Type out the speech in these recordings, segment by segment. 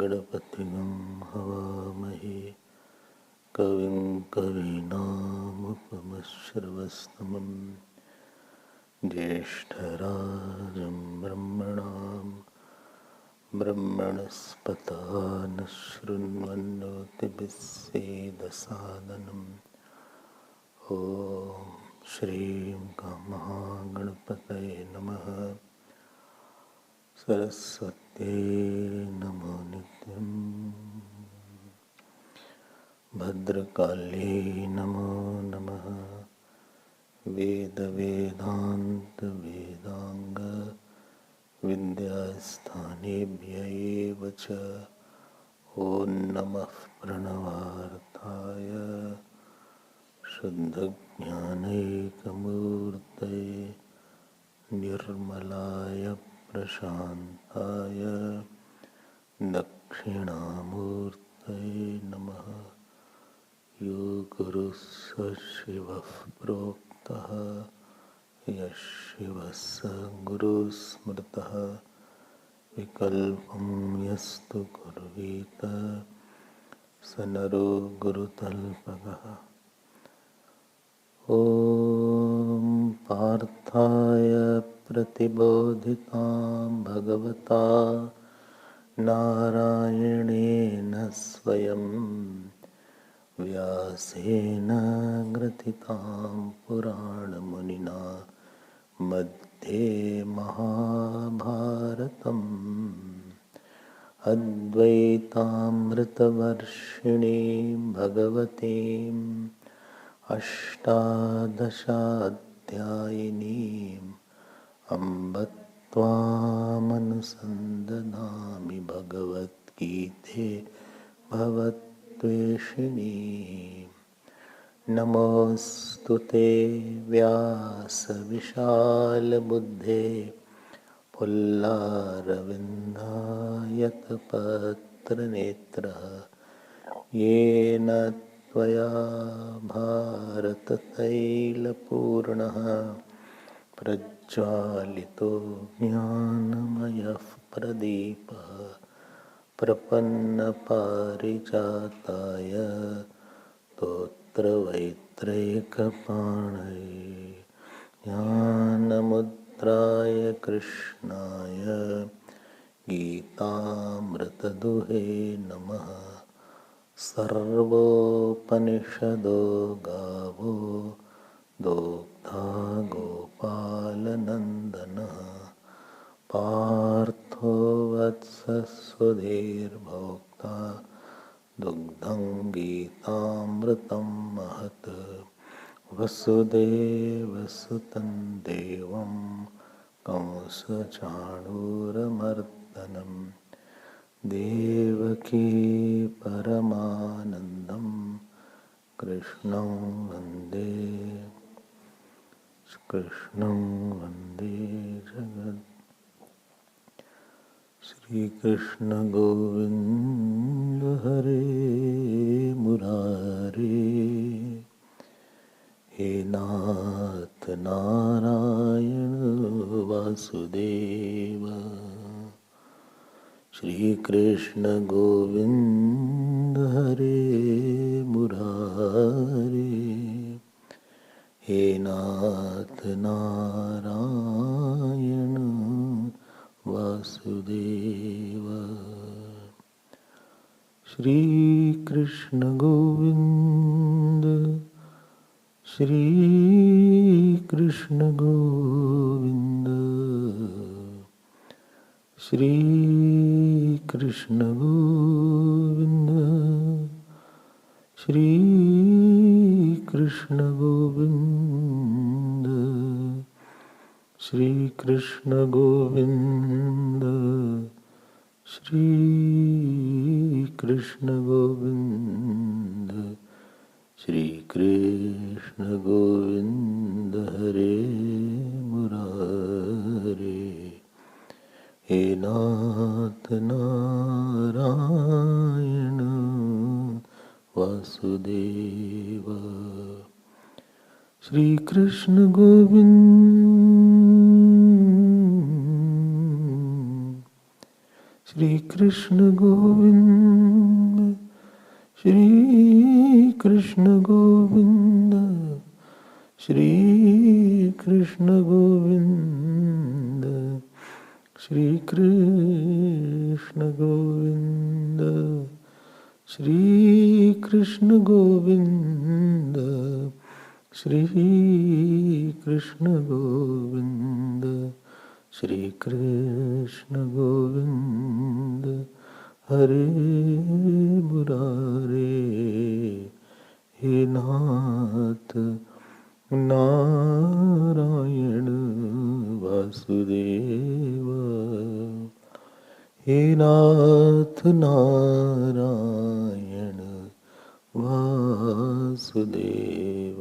गणपतिं हवामहे कविं कवीनामुपमश्रवस्तमं ज्येष्ठराजं ब्रह्मणस्पत न शृण्वन्नोतिभिस्सेदसादनम् ॐ श्रीं महागणपतये नमः। सरस्वत्यै नमो नित्यं भद्रकाल्यै नमो नमः। वेदान्त विद्यास्थानेभ्य एव च ॐ नमः प्रणवार्थाय शुद्धज्ञानैकमूर्तये निर्मलाय प्रशान्ताय दक्षिणामूर्तये नमः। यो गुरुः स शिवः प्रोक्तः यः शिवः स गुरुः स्मृतः विकल्पं यस्तु कुर्वीत स नरो गुरुतल्पकः। ॐ पार्थाय प्रतिबोधितां भगवता नारायणेन स्वयं व्यासेन ग्रथितां पुराणमुनिना मध्ये महाभारतम् अद्वैतामृतवर्षिणीं भगवतीम् अष्टादशाध्यायिनीम् अम्ब त्वामनुसन्दधामि भगवद्गीते भवद्वेषिणीम्। नमोऽस्तु ते व्यासविशालबुद्धे पुल्लारविन्दायतपत्रनेत्रः येन त्वया भारततैलपूर्णः प्रज्वालितो ज्ञानमयः प्रदीपः प्रपन्नपारिजाताय स्तोत्रवैत्रैकपाणये ज्ञानमुद्राय कृष्णाय गीतामृतदुहे नमः। सर्वोपनिषदो गावो दोग्धा गोपालनन्दनः पार्थो वत्सस्वधीर्भोक्ता दुग्धं गीतामृतं महत्। वसुदेवसुतं देवं कंसचाणूरमर्दनं देवकी परमानन्दं कृष्णं वन्दे जगत्। श्रीकृष्ण गोविंद हरे मुरारे हे नाथ नारायण वासुदेव। श्रीकृष्ण गोविंद हरे मुरारे हे नाथ नारायण वासुदेव। श्री कृष्ण गोविंद श्री कृष्ण गोविंद श्री कृष्ण गोविंद श्री कृष्ण गोविंद श्री कृष्ण गोविंद, श्री कृष्ण गोविंद, श्री कृष्ण गोविंद हरे मुरारे। हे नाथ नारायण वासुदेव। श्री कृष्ण गोविंद, श्री कृष्ण गोविंद, श्री कृष्ण गोविंद, श्री कृष्ण गोविंद, श्री कृष्ण गोविंद, श्री कृष्ण गोविंद, श्री कृष्ण गोविंद, श्री कृष्ण गोविंद हरे मुरारे। हे नाथ नारायण वासुदेव, हे नाथ नारायण वासुदेव।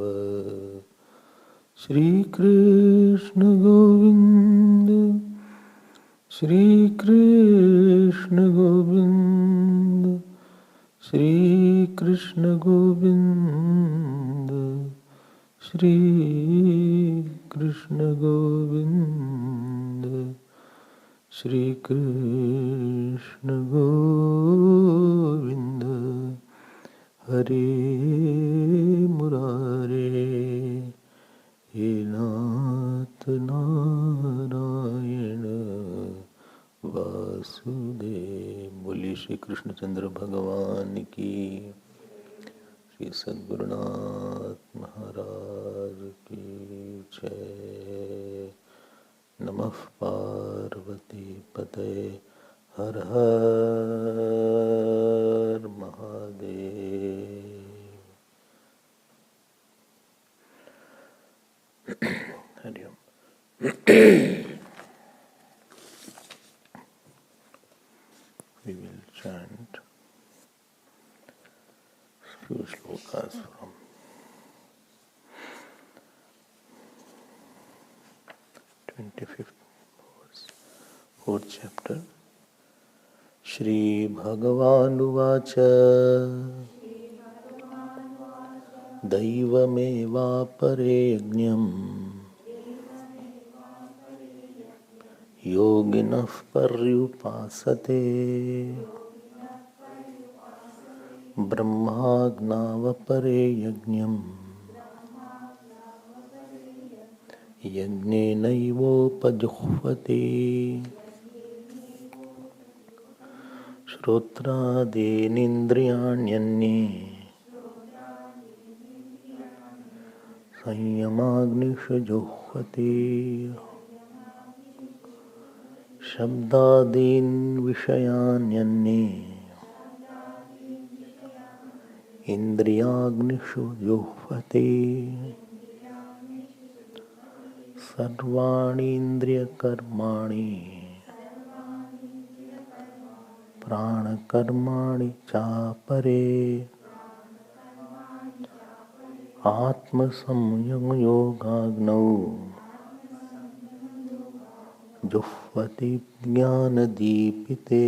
श्री कृष्ण गोविंद, श्री कृष्ण गोविंद, श्री कृष्ण गोविंद, श्री कृष्ण गोविंद, श्री कृष्ण गोविंद हरे मुरारे। हे नाथ नारायण वासुदेव। बोलिए श्री कृष्णचंद्र भगवान की, श्री सद्गुरुनाथ महाराज की जय। नमः पार्वती पते, हर हर Mahadev. Hariom. We will chant few shlokas from 25th verse, 4th chapter. Shri Bhagavanuvāca Daivamevāpare yajñam yoginah paryupāsate brahmagnāvapare yajñam yajñenaivopajuhvati श्रोत्रादीनिन्द्रियाण्यन्ये संयमाग्निषु जुह्वति। शब्दादीन् विषयान्यन्ये इन्द्रियाग्निषु जुह्वति। सर्वाणि इन्द्रियकर्माणि प्राणकर्माणि चापरे आत्मसंयमयोगाग्नौ जुह्वति ज्ञानदीपिते।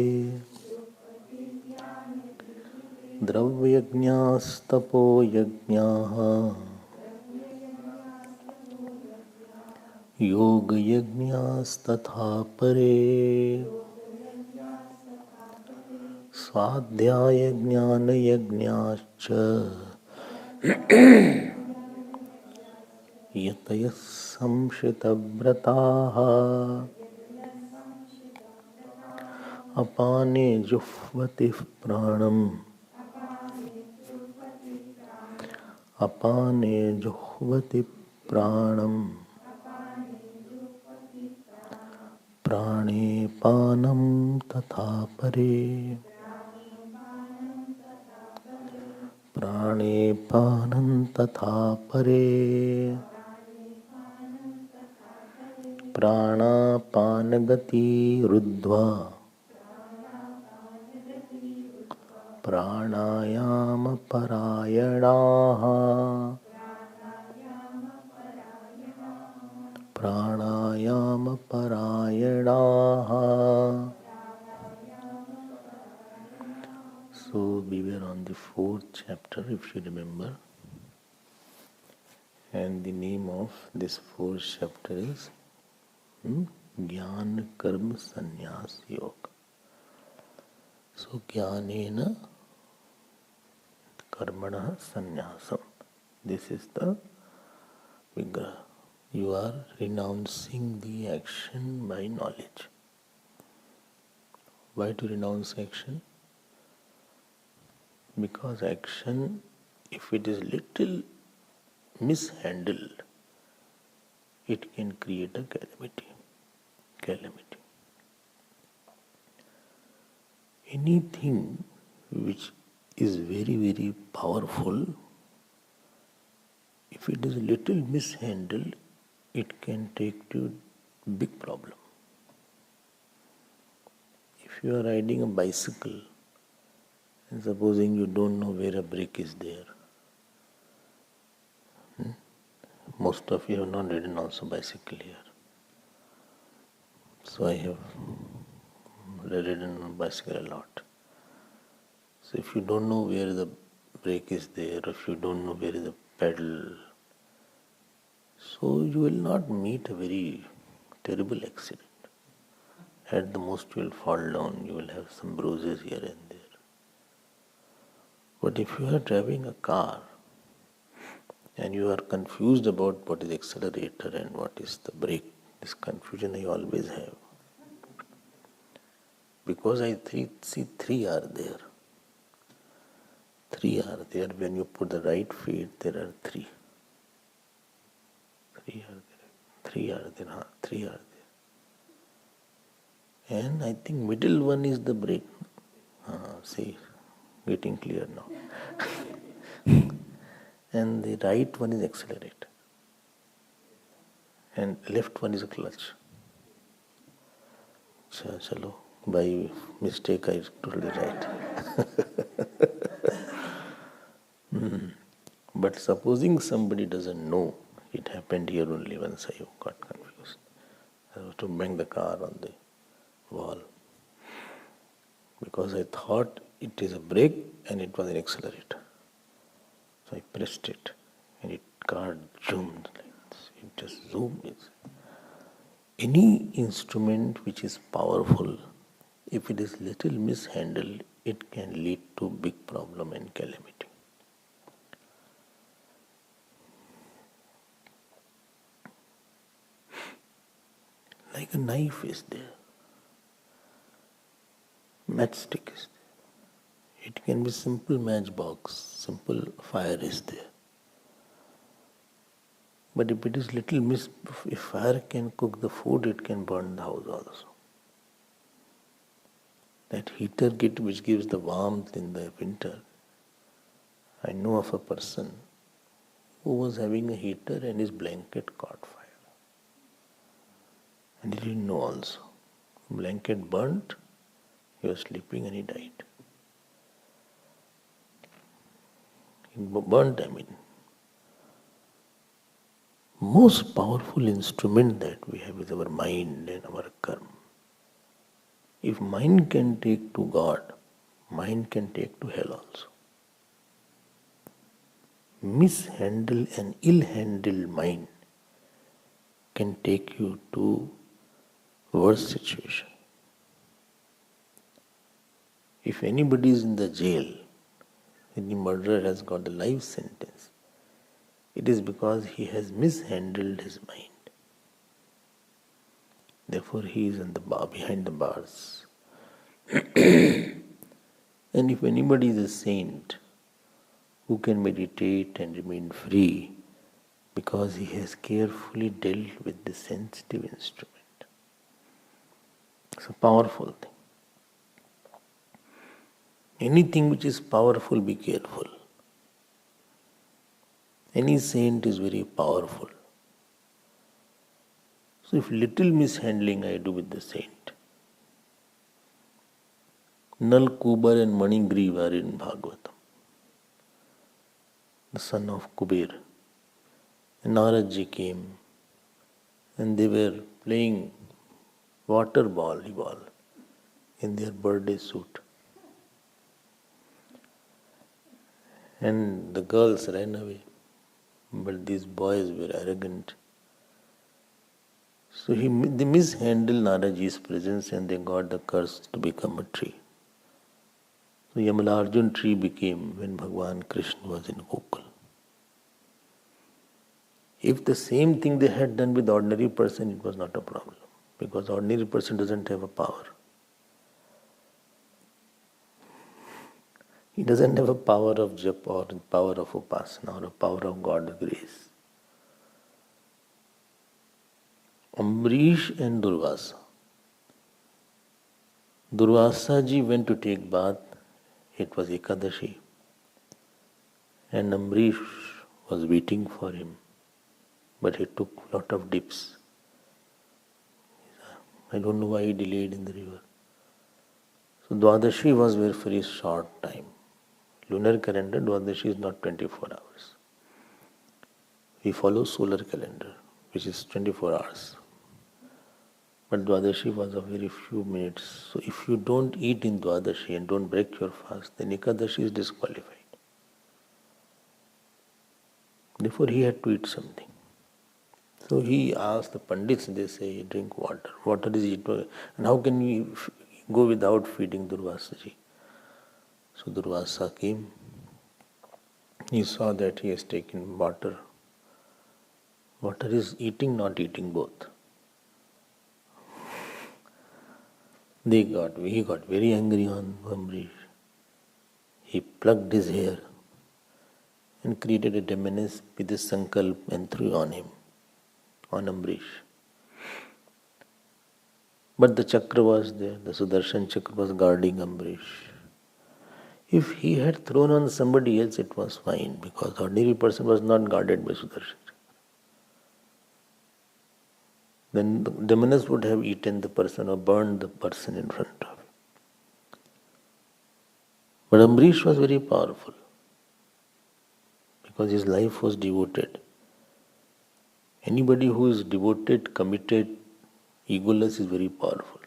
द्रव्यज्ञास्तपो यज्ञाः योगयज्ञास्तथा परे स्वाध्यायज्ञानयज्ञाश्च यतयः संशितव्रताः अपाने जुह्वति प्राणम् अपाने जुह्वति प्राणम् प्राणे पानं तथा परे प्राणे पानं तथा परे प्राणापानगति रुद्ध्वा प्राणायामपरायणाः प्राणायामपरायणाः. So we were on the 4th chapter, if you remember, and the name of this 4th chapter is Jnana Karma Sannyas Yoga. So Jnanena Karmana Sannyasam. This is the vigraha. You are renouncing the action by knowledge. Why to renounce action? Because action, if it is little mishandled, it can create a calamity. Anything which is very, very powerful, if it is little mishandled, it can take to big problem. If you are riding a bicycle, and supposing you don't know where a brake is there, most of you have not ridden also bicycle here. So I have ridden on bicycle a lot. So if you don't know where the brake is there, or if you don't know where is the pedal, so you will not meet a very terrible accident. At the most you will fall down, you will have some bruises here and there. But if you are driving a car and you are confused about what is accelerator and what is the brake, this confusion I always have. Because I see three are there. Three are there. When you put the right feet, there are three. Three are there. And I think middle one is the brake. See, getting clear now. And the right one is accelerator. And left one is a clutch. Chalo, by mistake I told you right. But supposing somebody doesn't know, it happened here only once I got confused. I was to bang the car on the wall. Because I thought it is a brake and it was an accelerator. So I pressed it and it car zoomed like this. It just zoomed. Any instrument which is powerful, if it is little mishandled, it can lead to big problem and calamity. Like a knife is there, matchstick is there. It can be simple matchbox, simple fire is there. But if it is little if fire can cook the food, it can burn the house also. That heater kit which gives the warmth in the winter, I know of a person who was having a heater and his blanket caught fire. And he didn't know also. Blanket burnt, he was sleeping and he died. Burnt, I mean. Most powerful instrument that we have is our mind and our karma. If mind can take to God, mind can take to hell also. Mishandled and ill-handled mind can take you to worse situation. If anybody is in the jail, any murderer has got the life sentence, it is because he has mishandled his mind. Therefore he is in the bar, behind the bars. And if anybody is a saint who can meditate and remain free because he has carefully dealt with the sensitive instrument. It's a powerful thing. Anything which is powerful, be careful. Any saint is very powerful. So if little mishandling I do with the saint, Nal, Kubar and Manigriva are in Bhagavatam, the son of Kuber. And Naradji came and they were playing water volleyball in their birthday suit. And the girls ran away. But these boys were arrogant. So they mishandled Naraji's presence and they got the curse to become a tree. So Yamalarjun tree became when Bhagavan Krishna was in Gokul. If the same thing they had done with ordinary person, it was not a problem. Because ordinary person doesn't have a power. He doesn't have a power of japa or power of upasana or a power of God's grace. Ambrish and Durvasa. Durvasa ji went to take bath. It was Ekadashi. And Ambrish was waiting for him. But he took a lot of dips. I don't know why he delayed in the river. So Dwadashi was very short time. Lunar calendar, Dwadashi is not 24 hours. We follow solar calendar, which is 24 hours. But Dwadashi was a very few minutes. So if you don't eat in Dwadashi and don't break your fast, then Ekadashi is disqualified. Therefore he had to eat something. So he asked the Pandits, they say, drink water. Water is eaten. And how can we go without feeding Durvasa ji? So Durvasa came. He saw that he has taken water. Water is eating, not eating both. He got very angry on Ambrish. He plucked his hair and created a demoness with a sankalp and threw on him, on Ambrish. But the chakra was there, the Sudarshan chakra was guarding Ambrish. If he had thrown on somebody else, it was fine, because ordinary person was not guarded by Sudarshan chakra. Then the demoness would have eaten the person or burned the person in front of him. But Ambrish was very powerful, because his life was devoted. Anybody who is devoted, committed, egoless is very powerful.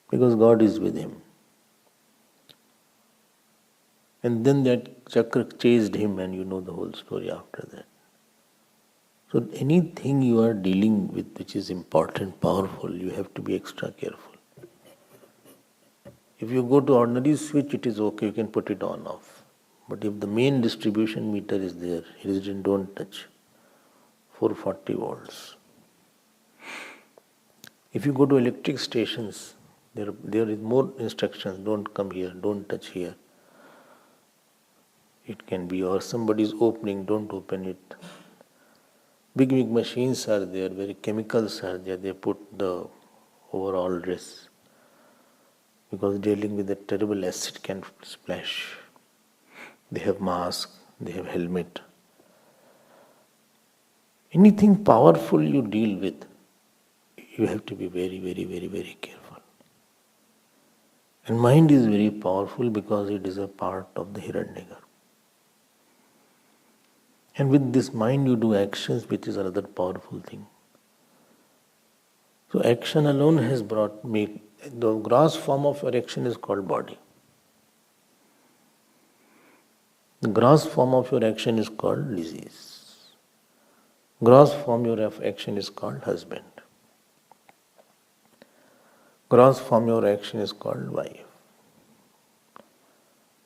Because God is with him. And then that chakra chased him, and you know the whole story after that. So anything you are dealing with which is important, powerful, you have to be extra careful. If you go to ordinary switch, it is okay, you can put it on off. But if the main distribution meter is there, it is written don't touch, 440 volts. If you go to electric stations, there is more instructions, don't come here, don't touch here. It can be, or somebody is opening, don't open it. Big machines are there, where chemicals are there, they put the overall dress. Because dealing with a terrible acid can splash. They have mask, they have helmet. Anything powerful you deal with, you have to be very, very, very, very careful. And mind is very powerful because it is a part of the Hiranyagarbha. And with this mind you do actions, which is another powerful thing. So action alone has brought me, the gross form of your action is called body. The gross form of your action is called disease. Gross form of your action is called husband. Gross form of your action is called wife.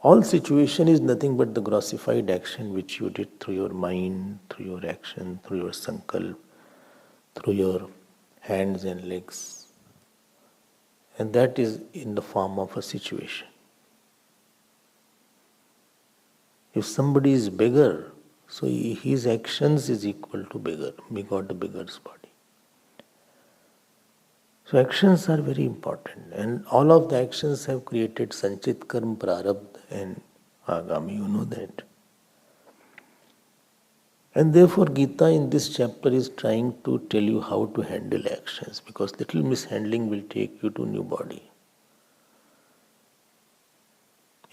All situation is nothing but the grossified action which you did through your mind, through your action, through your sankalp, through your hands and legs. And that is in the form of a situation. If somebody is beggar, so his actions is equal to beggar. We got the beggar's body. So actions are very important, and all of the actions have created sanchit karma, prarabdha and agami, you know that. And therefore, Gita in this chapter is trying to tell you how to handle actions, because little mishandling will take you to new body.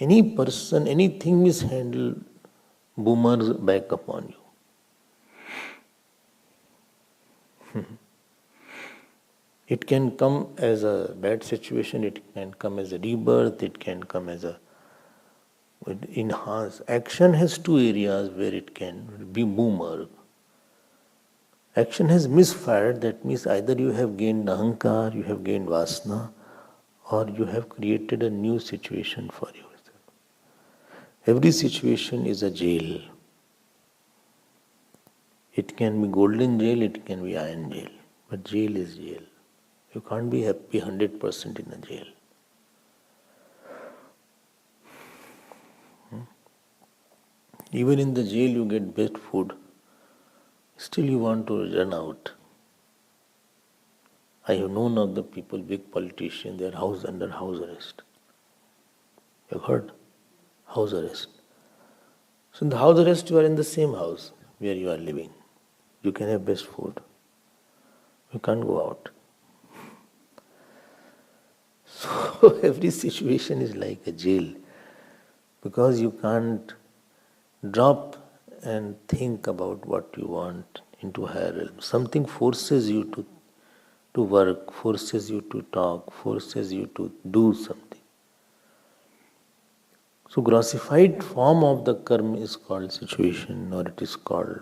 Any person, anything mishandled boomers back upon you. It can come as a bad situation, it can come as a rebirth, it can come as a enhance. Action has two areas where it can be boomer. Action has misfired, that means either you have gained ahankar, you have gained vasana, or you have created a new situation for you. Every situation is a jail. It can be golden jail, it can be iron jail, but jail is jail. You can't be happy 100% in a jail. Even in the jail you get best food, still you want to run out. I have known of the people, big politicians, they are under house arrest. You have heard? House arrest. So in the house arrest you are in the same house where you are living. You can have best food. You can't go out. So every situation is like a jail, because you can't drop and think about what you want into higher realms. Something forces you to work, forces you to talk, forces you to do something. So grossified form of the karma is called situation, or it is called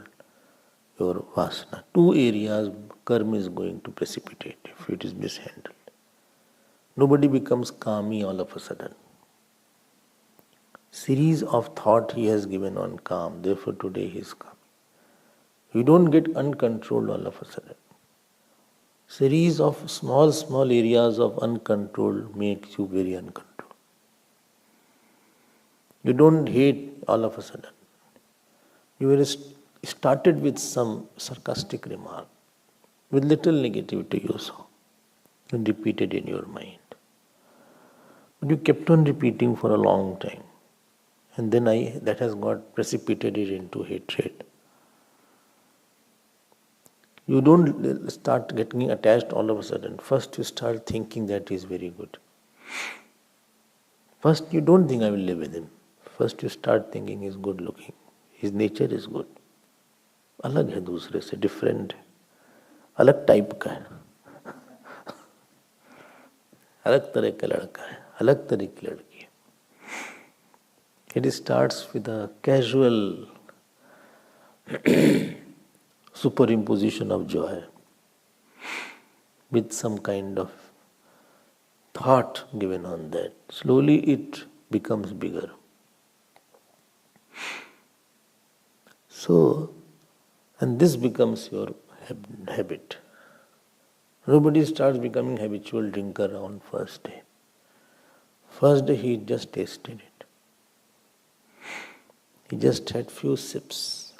your vasana. Two areas karma is going to precipitate if it is mishandled. Nobody becomes kami all of a sudden. Series of thought he has given on calm, therefore today he is calm. You don't get uncontrolled all of a sudden. Series of small areas of uncontrolled makes you very uncontrolled. You don't hate all of a sudden. You were started with some sarcastic remark, with little negativity you saw, and repeated in your mind. But you kept on repeating for a long time. And then that has got precipitated into hatred. You don't start getting attached all of a sudden. First you start thinking that he is very good. First you don't think I will live with him. First you start thinking he is good looking. His nature is good. अलग है दूसरे से, different है. अलग type का है. अलग तरह का लड़का है. अलग तरह की लड़की है. It starts with a casual superimposition of joy, with some kind of thought given on that. Slowly it becomes bigger. So, and this becomes your habit. Nobody starts becoming habitual drinker on first day. First day he just tasted it. He just had few sips.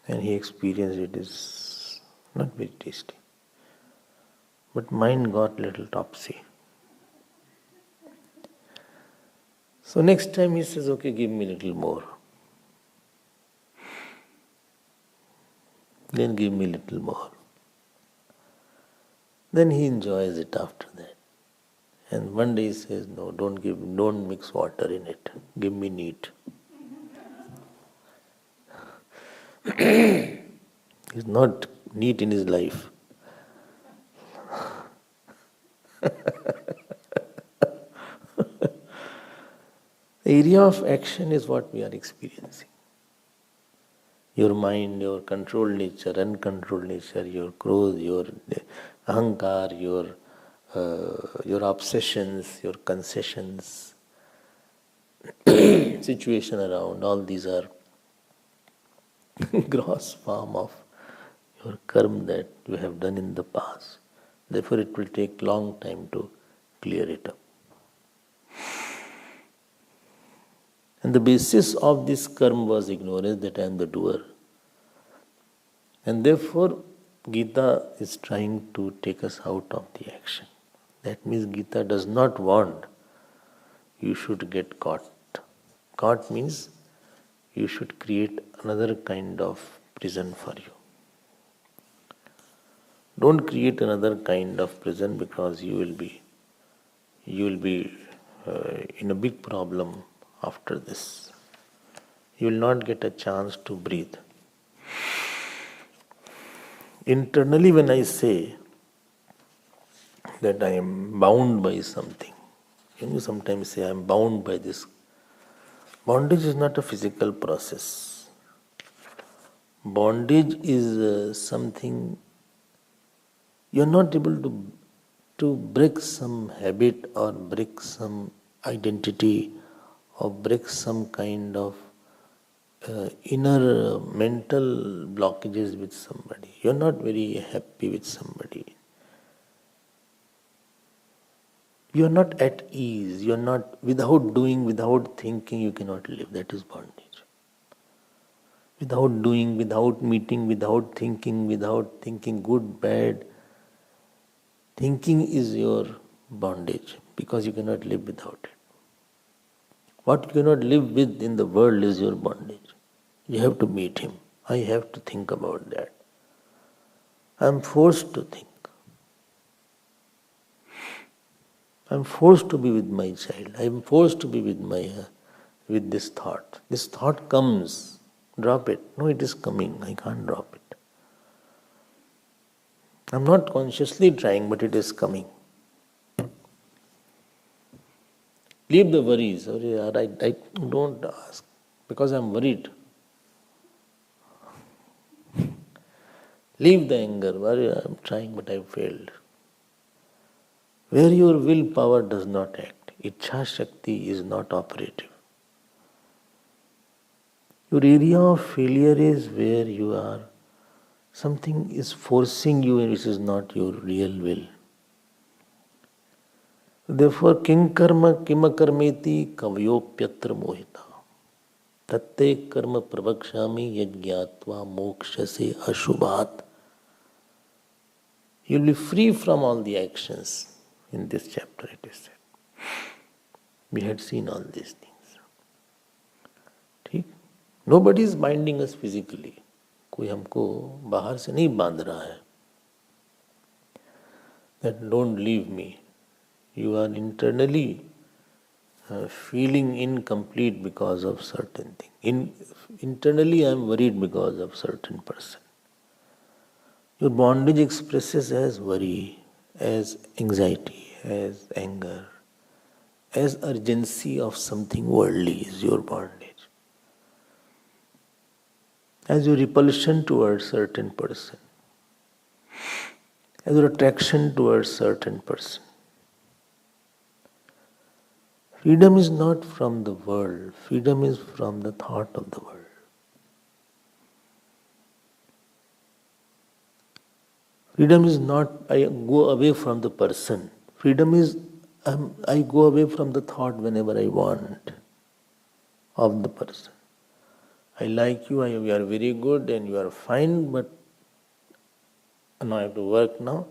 And he experienced it is not very tasty. But mind got little topsy. So next time he says, okay, give me a little more. Then give me a little more. Then he enjoys it after that. And one day he says, no, don't mix water in it. Give me neat. He's not neat in his life. The area of action is what we are experiencing. Your mind, your controlled nature, uncontrolled nature, your growth, your ahankar, your obsessions, your concessions, situation around, all these are gross form of your karma that you have done in the past. Therefore it will take long time to clear it up. And the basis of this karma was ignorance, that I am the doer. And therefore Gita is trying to take us out of the action. That means Gita does not want you should get caught. Caught means you should create another kind of prison for you. Don't create another kind of prison, because you will be in a big problem after this. You will not get a chance to breathe. Internally, when I say that I am bound by something, sometimes say I am bound by this. Bondage is not a physical process. Bondage is something you are not able to break some habit or break some identity or break some kind of inner mental blockages with somebody. You are not very happy with somebody. You are not at ease. You are not, without doing, without thinking, you cannot live. That is bondage. Without doing, without meeting, without thinking good, bad. Thinking is your bondage, because you cannot live without it. What you cannot live with in the world is your bondage. You have to meet him. I have to think about that. I am forced to think. I am forced to be with my child. I am forced to be with this thought. This thought comes. Drop it. No, it is coming. I can't drop it. I am not consciously trying, but it is coming. Leave the worries. I don't ask, because I am worried. Leave the anger. I am trying, but I have failed. Where your willpower does not act, Ichha Shakti is not operative. Your area of failure is where you are, something is forcing you and which is not your real will. Therefore, King Karma Kima Karmeti Kavyopyatra Mohita. Tatte Karma Pravakshami Yagyatva Mokshase Ashubhat. You will be free from all the actions. In this chapter it is said. We had seen all these things. ठीक? Nobody is binding us physically. कोई हमको बाहर से नहीं बांध रहा है. That don't leave me. You are internally feeling incomplete because of certain thing. Internally I am worried because of certain person. Your bondage expresses as worry, as anxiety, as anger, as urgency of something worldly is your bondage. As your repulsion towards certain person, as your attraction towards certain person. Freedom is not from the world, freedom is from the thought of the world. Freedom is not I go away from the person. Freedom is I go away from the thought whenever I want of the person. I like you, you are very good and you are fine, but now I have to work now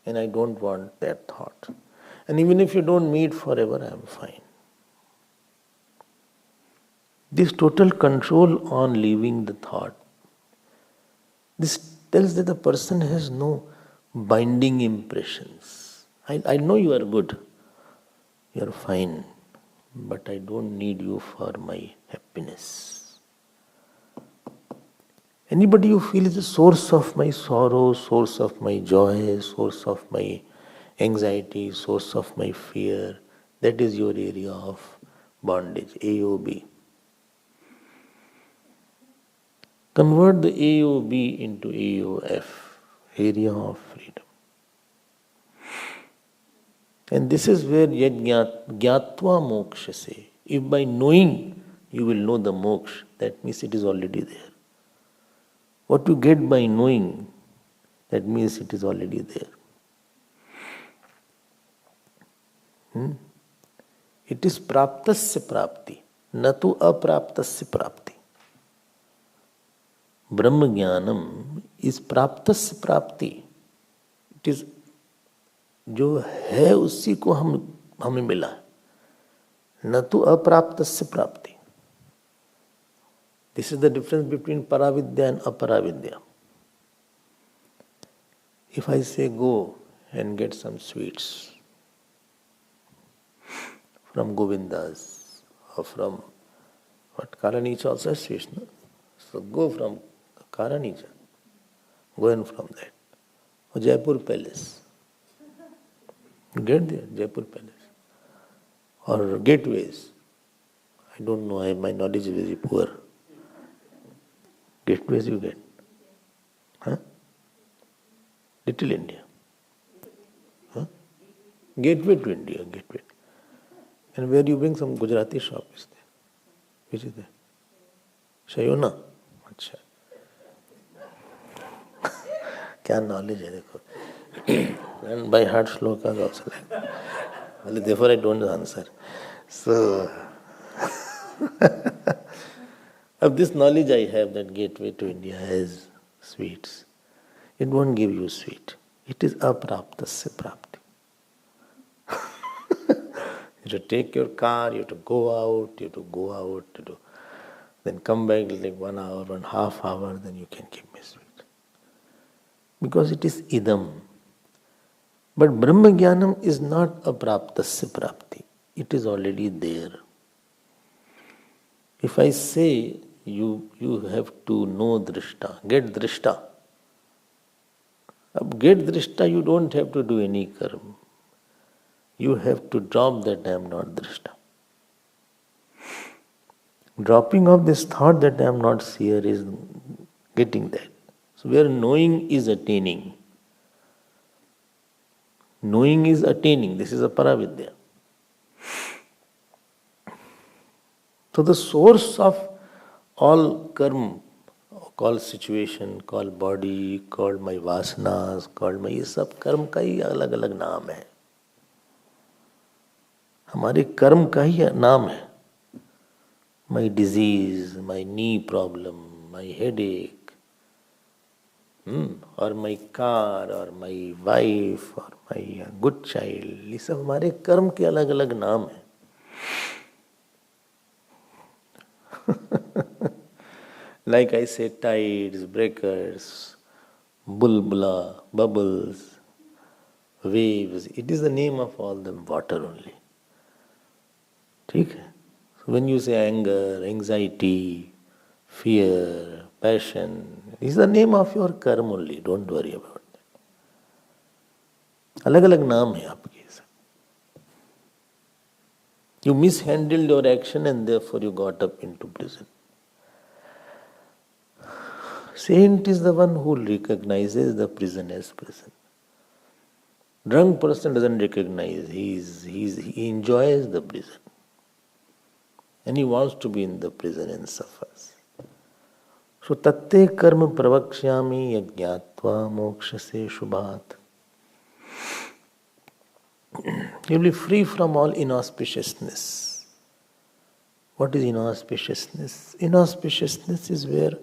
and I don't want that thought. And even if you don't meet forever, I am fine. This total control on leaving the thought, this tells that the person has no binding impressions. I know you are good, you are fine, but I don't need you for my happiness. Anybody you feel is the source of my sorrow, source of my joy, source of my anxiety, source of my fear, that is your area of bondage, AOB. Convert the AOB into AOF, area of freedom. And this is where Gyatva Mokshase. If by knowing you will know the moksha, that means it is already there. What you get by knowing, that means it is already there. It is praptasya prapti, natu apraptasya prapti. Brahma Jnanam is praptasya prapti. It is जो है उसी को हमें मिला, न तो अप्राप्तस्य प्राप्ति. This is the difference between paravidya and aparavidya. If I say go and get some sweets from Govinda's or from what Karanija also has sweets, no? So go from Karanija, go in from that. Or Jaipur Palace. Get there, Jaipur Palace. Or gateways. I don't know, my knowledge is very poor. Gateways you get. Huh? Little India. Huh? Gateway to India, gateway. And where you bring some Gujarati shop is there. Which is there? Shayona. Achha. क्या knowledge है देखो. And by heart shlokas also like that. Well, therefore I don't answer. So, of this knowledge I have that gateway to India has sweets. It won't give you sweet. It is apraptasya prapti. You have to take your car, you have to go out, then come back like 1 hour, 1.5 hours, then you can give me sweet. Because it is idam. But Brahma Jnanam is not apraptasya prapti. It is already there. If I say you have to know drishta, get drishta. Get drishta, you don't have to do any karma. You have to drop that I am not drishta. Dropping of this thought that I am not seer is getting that. So where knowing is attaining. Knowing is attaining. This is a paravidya. So the source of all karma, called situation, called body, called my vasanas, called my ये सब कर्म का ही अलग अलग नाम है. हमारे कर्म का ही नाम है. My disease, my knee problem, my headache, or my car, or my wife, or my good child, ये सब हमारे कर्म के अलग अलग नाम है. Like I say, tides, breakers, bulbula, bubbles, waves, it is the name of all them, water only. ठीक है? So when you say anger, anxiety, fear, passion, it is the name of your karma only, don't worry about that. अलग अलग नाम है आपके सब. You mishandled your action and therefore you got up into prison. Saint is the one who recognizes the prison as prison. Drunk person doesn't recognize. He enjoys the prison. And he wants to be in the prison and suffers. So tatte karma pravakshyami yagnatva mokshase shubhat. You will be free from all inauspiciousness. What is inauspiciousness? Inauspiciousness is where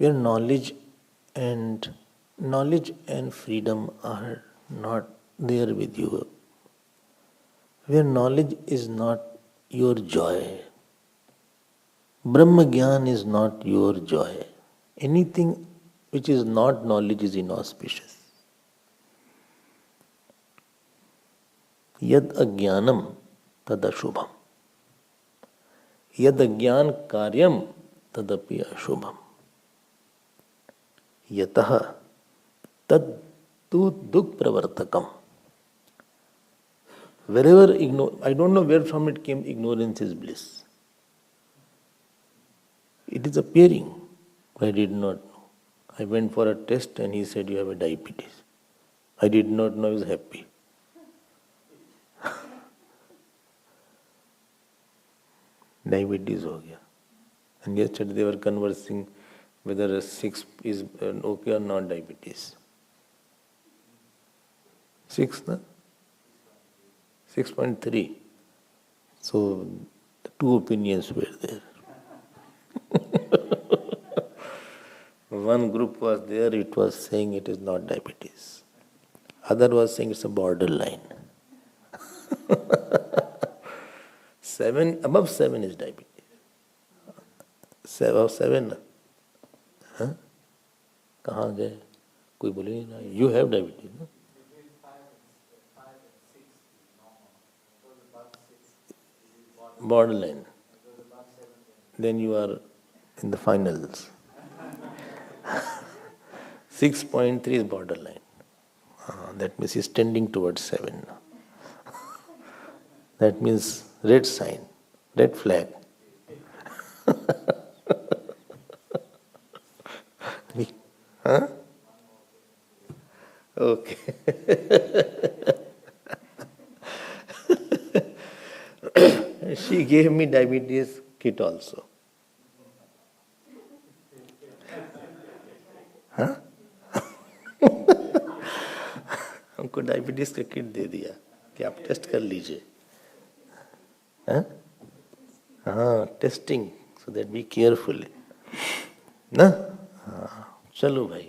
knowledge and freedom are not there with you. Where knowledge is not your joy. Brahma Jnana is not your joy. Anything which is not knowledge is inauspicious. Yad ajnanam tad ashubham. Yad ajnan karyam tadapi ashubham. Yataha tad tu duk pravartakam. Wherever I don't know where from it came, ignorance is bliss. It is appearing. I did not know. I went for a test and he said, you have a diabetes. I did not know. I was happy. Diabetes ho gaya. And yesterday they were conversing whether 6 is okay or not diabetes. 6, na? 6.3. So the two opinions were there. One group was there, it was saying it is not diabetes. Other was saying it's a borderline. 7, above 7 is diabetes. Seven हाँ कहाँ गए कोई बोले नहीं ना you have diabetes ना borderline then you are in the finals 6.3 is borderline that means he's tending towards 7 now. That means red sign, red flag. Huh? Okay. She gave me diabetes kit also. हाँ? हमको diabetes का kit दे दिया कि आप test कर लीजिए हाँ testing so that be careful ना हाँ चलो भाई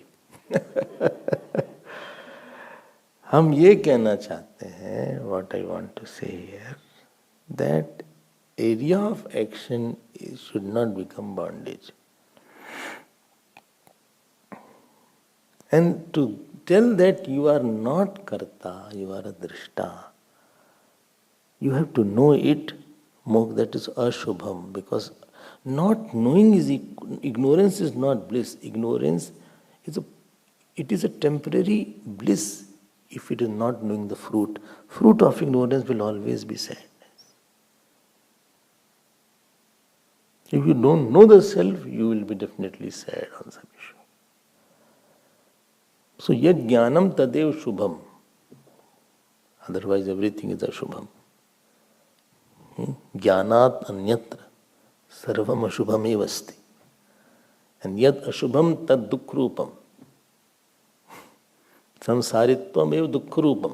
हम ये कहना चाहते हैं व्हाट आई वांट टू से here that area of action should not become bondage and to tell that you are not karta, you are a drishta, you have to know it, that is ashubham, because not knowing is ignorance is not bliss. Ignorance is it is a temporary bliss if it is not knowing the fruit. Fruit of ignorance will always be sadness. If you don't know the self, you will be definitely sad on some issue. So, yad jnanam tadev shubham. Otherwise, everything is ashubham. Jnanat anyatra sarvam ashubham evasti. And yad ashubham tad dukhrupam. Samsaritvam ev dukhrupam.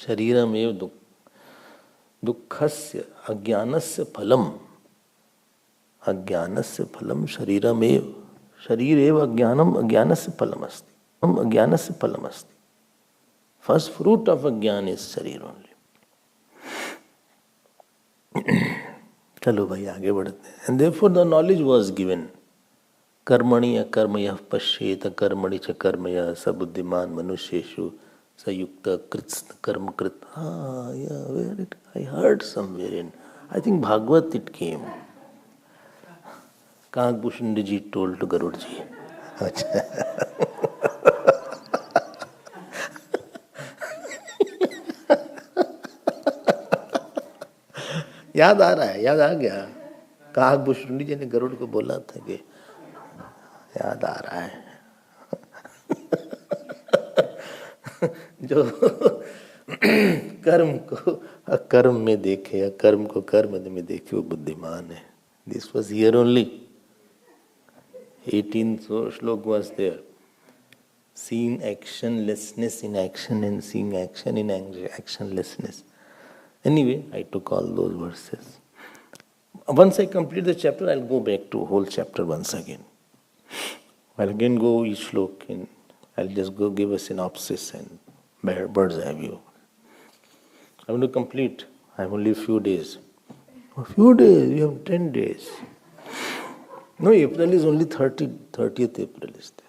Shariram ev dukhrupam. दुःखस्य अज्ञानस्य फलम शरीरमेव शरीरेव अज्ञानस्य फलमस्ति first fruit of अज्ञान is शरीर only चलो भाई आगे बढ़ते हैं and therefore the knowledge was given कर्मणि अकर्मयः पश्येत कर्मणि च कर्मयः स बुद्धिमान मनुष्येषु Sayukta Kritsna Karma Krit. Yeah, where it? I heard somewhere in, I think Bhagavad it came. Kankbhushan ji told to Garud ji. याद आ रहा है याद आ गया काकभूषण जी ने गरुड़ को बोला था कि याद आ रहा है जो कर्म को अकर्म में देखे या कर्म को कर्म में देखे वो बुद्धिमान है. This was here only 18th shloka was there. Seeing actionlessness in action and seeing action in actionlessness. Anyway, I took all those verses. Once I complete the chapter, I'll go back to whole chapter once again. I'll again go each slok and I'll just go give a synopsis and bird's eye view. I want to complete. I have only a few days. A few days? You have 10 days. No, April is only 30th April is there.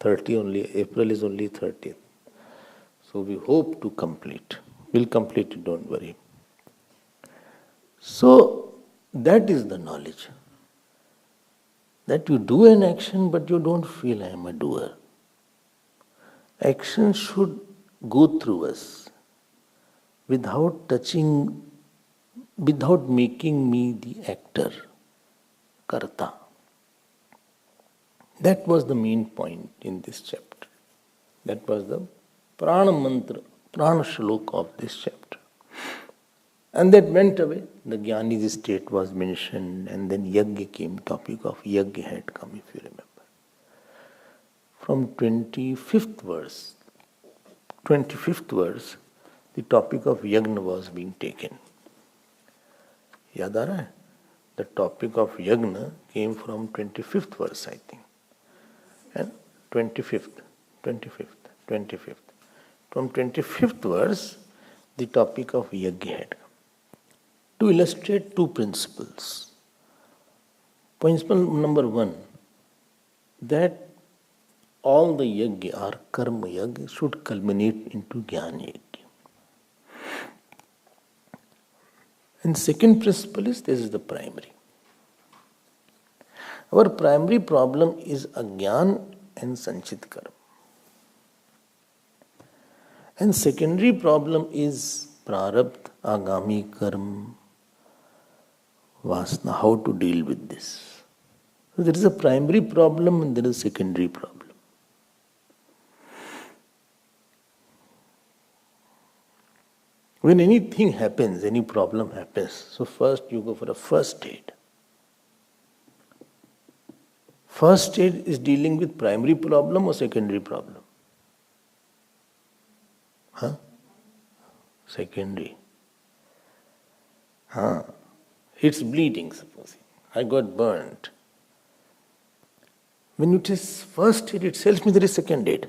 30 only, April is only 30th. So we hope to complete. We'll complete it, don't worry. So that is the knowledge. That you do an action but you don't feel I am a doer. Action should go through us without touching, without making me the actor, karta. That was the main point in this chapter. That was the prana mantra, prana shlok of this chapter. And that went away. The Jnani's state was mentioned, and then Yagna came, topic of Yagna had come, if you remember. From 25th verse, the topic of Yagna was being taken. Yaad aa raha hai? The topic of Yagna came from 25th verse, I think. And 25th. 25th. From 25th verse, the topic of yajna had come. To illustrate two principles. Principle number one, that all the yajna or karma yajna should culminate into jnana yajna. And second principle is, this is the primary. Our primary problem is ajnan and sanchit karma. And secondary problem is prarabdha, agami karma, vasana, how to deal with this. So there is a primary problem and there is a secondary problem. When anything happens, any problem happens, so first you go for a first aid. First aid is dealing with primary problem or secondary problem? Huh? Secondary. It's bleeding, supposing. I got burnt. When it is first aid, it tells me there is second aid.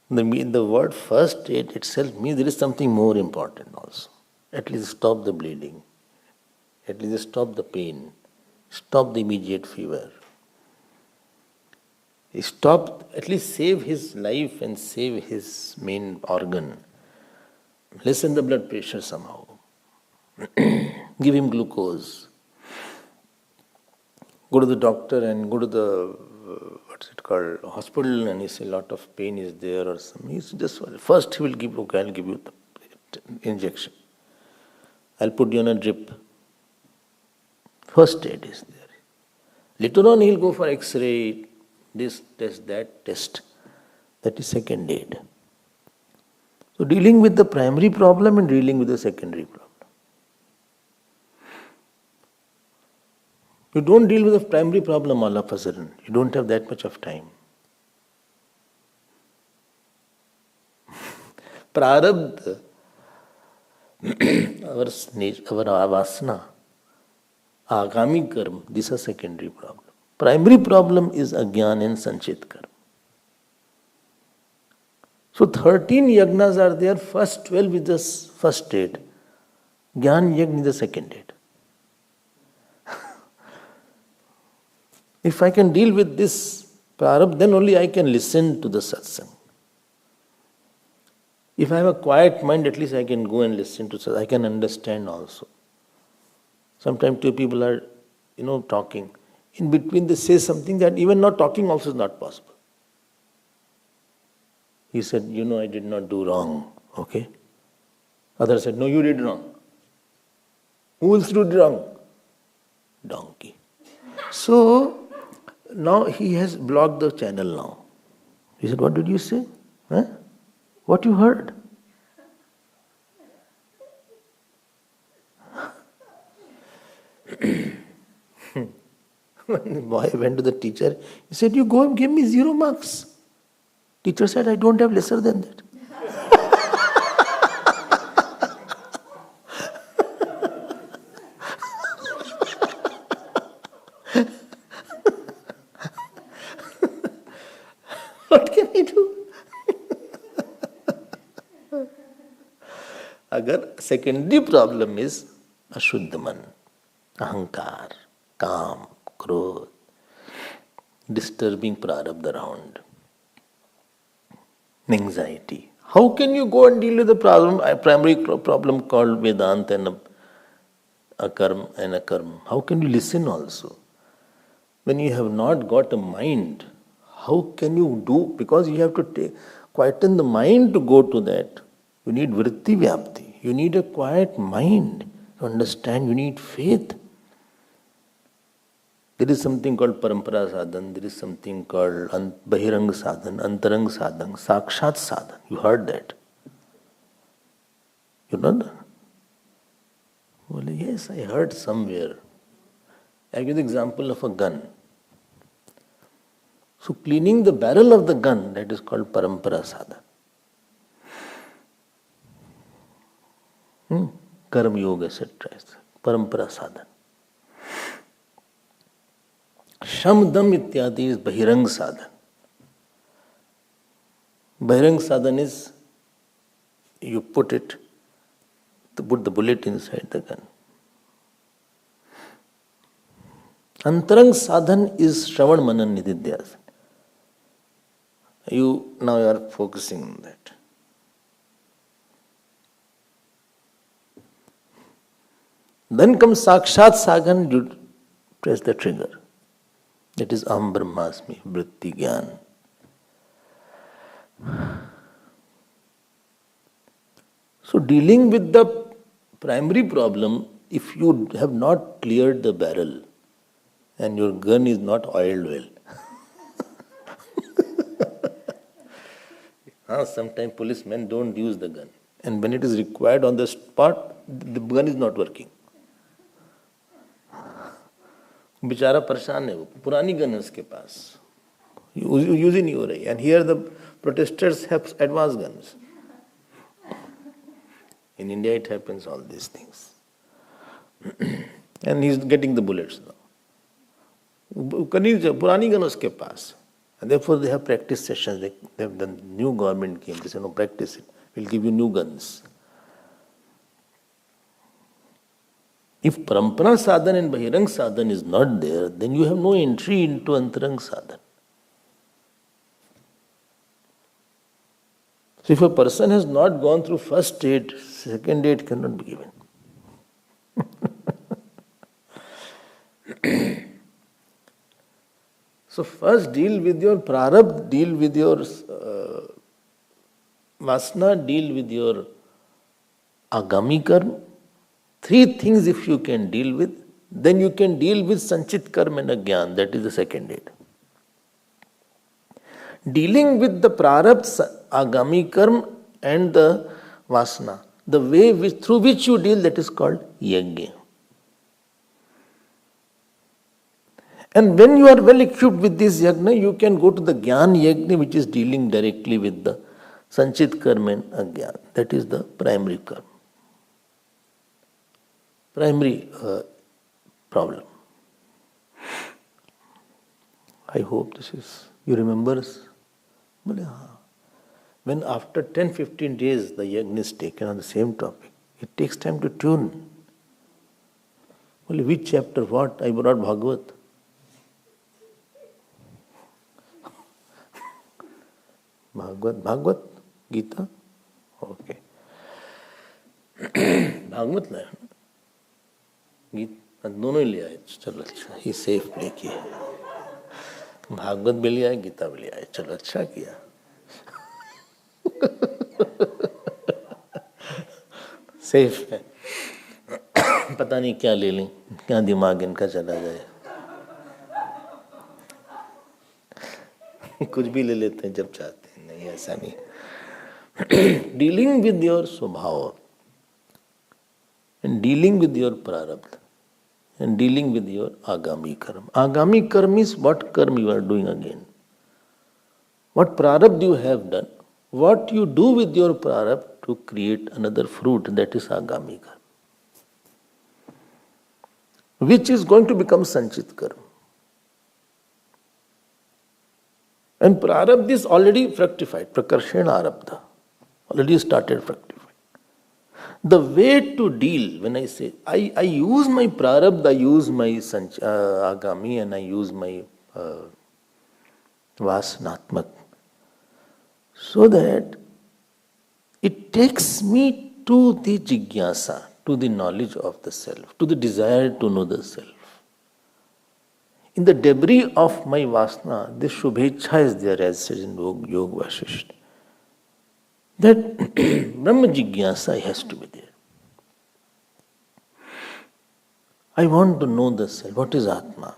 The word first aid itself means there is something more important also. At least stop the bleeding. At least stop the pain. Stop the immediate fever. Stop, at least save his life and save his main organ. Lessen the blood pressure somehow. Give him glucose. Go to the doctor and go to the hospital, and he say a lot of pain is there or something. He's just first he will give, okay, I'll give you the injection. I'll put you on a drip. First aid is there. Later on he'll go for X-ray, this test, that test. That is second aid. So dealing with the primary problem and dealing with the secondary problem. You don't deal with the primary problem all of a sudden. You don't have that much of time. Prarabdha, our vasana, agami karma, these are secondary problem. Primary problem is ajnana and sanchit karma. So 13 yagnas are there, first 12 is the first aid. Jnana yagna is the second aid. If I can deal with this prarabdha, then only I can listen to the satsang. If I have a quiet mind, at least I can go and listen to satsang. I can understand also. Sometimes two people are, talking. In between they say something that even not talking also is not possible. He said, I did not do wrong. Okay? Other said, no, you did wrong. Who else did wrong? Donkey. So, now he has blocked the channel now. He said, what did you say? Huh? What you heard? When the boy went to the teacher, he said, you go and give me 0 marks. Teacher said, I don't have lesser than that. What can I do? Agar secondary problem is ashuddha man, ahankar, काम, क्रोध, disturbing prarabdha around, anxiety. How can you go and deal with the problem, a primary problem called Vedanta and a karma and a karma? How can you listen also? When you have not got a mind, how can you do? Because you have to quieten the mind to go to that. You need vritti vyapti. You need a quiet mind to understand. You need faith. There is something called parampara sadhan, there is something called bahirang sadhan, antarang sadhan, sakshat sadhan. You heard that? You know that? Well, yes, I heard somewhere. I give the example of a gun. So cleaning the barrel of the gun, that is called parampara sadhan. Karma yoga, etc. Parampara sadhan. Sham dam ityadi is bahirang sadhan. Bahirang sadhan is you put the bullet inside the gun. Antarang sadhan is Shravan Manan Nididhyasana. Now you are focusing on that. Then comes Sakshat Sadhan, you press the trigger. That is Aham Brahmasmi, Vritti Gyan. So dealing with the primary problem, if you have not cleared the barrel and your gun is not oiled well, sometimes policemen don't use the gun. And when it is required on the spot, the gun is not working. बेचारा परेशान है वो पुरानी gun है उसके पास use ही नहीं हो रही and here the protesters have advance guns in India it happens all these things and he is getting the bullets पुरानी गन उसके पास and therefore they have practice sessions. The new government came, they said no, practice it, we'll give you new guns. If Parampara sadhan and Bahirang sadhan is not there, then you have no entry into Antarang sadhan. So if a person has not gone through first aid, second aid cannot be given. So first deal with your prarabdha, deal with your vasana, deal with your agami karma. Three things if you can deal with, then you can deal with sanchit karma and agyan, that is the second aid. Dealing with the prarabdha, agami karma and the vasana, the way through which you deal, that is called yagna. And when you are well equipped with this yagna, you can go to the Gyan yagna, which is dealing directly with the sanchit karma and agyan. That is the primary karma. Primary problem. I hope this is, you remember? When after 10-15 days the yagna is taken on the same topic, it takes time to tune. Well, which chapter, what? I brought Bhagavad. Bhagavad, Gita? Okay. Bhagavad लाया गीता दोनों ही ले आए चलो अच्छा ही safe play किया भागवत भी ले आए गीता भी ले आए चलो अच्छा किया सेफ है पता नहीं क्या ले लें क्या दिमाग इनका चला जाए कुछ भी ले लेते हैं जब चाहते हैं नहीं ऐसा नहीं डीलिंग विद योर स्वभाव and dealing with your prarabdha and dealing with your agami karma. Agami karma is what karma you are doing again. What prarabdha you have done, what you do with your prarabdha to create another fruit, that is agami karma, which is going to become sanchit karma. And prarabdha is already fructified, prakarshena arabdha, already started fructifying. The way to deal, when I say, I use my prarabdha, I use my agami and I use my vasanatmak, so that it takes me to the jigyasa, to the knowledge of the self, to the desire to know the self. In the debris of my vasana, this shubhecha is there, as said in Yoga Vasishta. That Brahma Jigyasa has to be there. I want to know the self. What is Atma?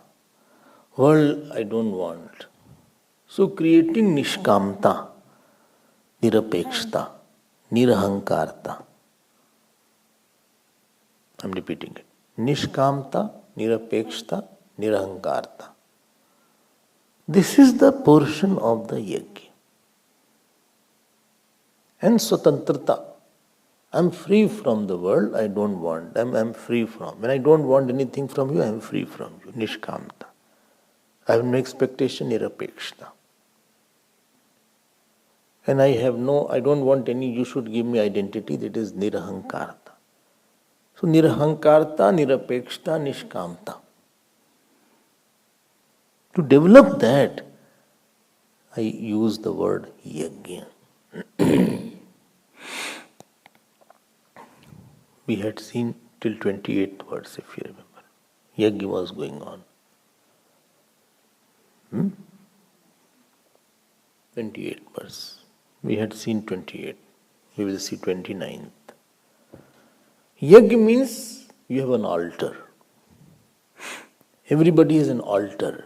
World I don't want. So creating Nishkamta, Nirapekshta, Nirahankarta. I'm repeating it. Nishkamta, Nirapekshta, Nirahankarta. This is the portion of the yajna. And swatantrata. I'm free from the world, I don't want. I'm free from. When I don't want anything from you, I'm free from you. Nishkamta. I have no expectation, nirapekshta. And I don't want any, you should give me identity, that is nirahankarta. So nirahankarta, nirapekshta, nishkamta. To develop that, I use the word yagna. We had seen till 28th verse, if you remember. Yagna was going on. 28th verse. We had seen 28. We will see 29th. Yagna means you have an altar. Everybody has an altar.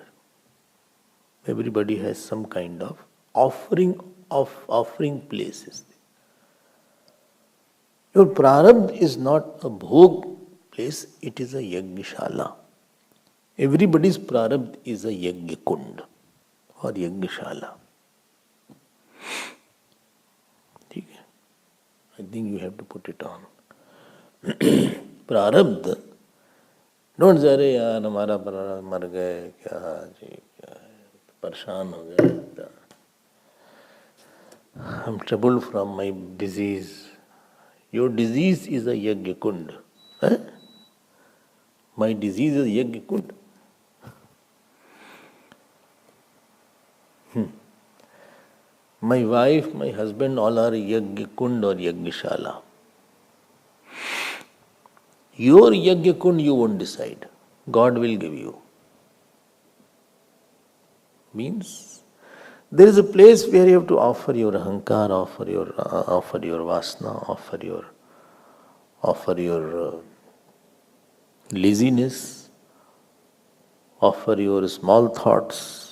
Everybody has some kind of offering places. Your prarabdha is not a bhog place, it is a yagnashala. Everybody's prarabdha is a yagna kund or yagnashala. I think you have to put it on. Prarabdha, don't say, अरे यार हमारा प्रारब्ध मर गए क्या जी क्या परेशान हो गए. I'm troubled from my disease. Your disease is a yagna kund. My disease is a yagna kund. My wife, my husband, all are yagna kund or yagnashala. Your yagna kund you won't decide. God will give you. Means there is a place where you have to offer your ahankar, offer your vasana, offer your laziness, offer your small thoughts.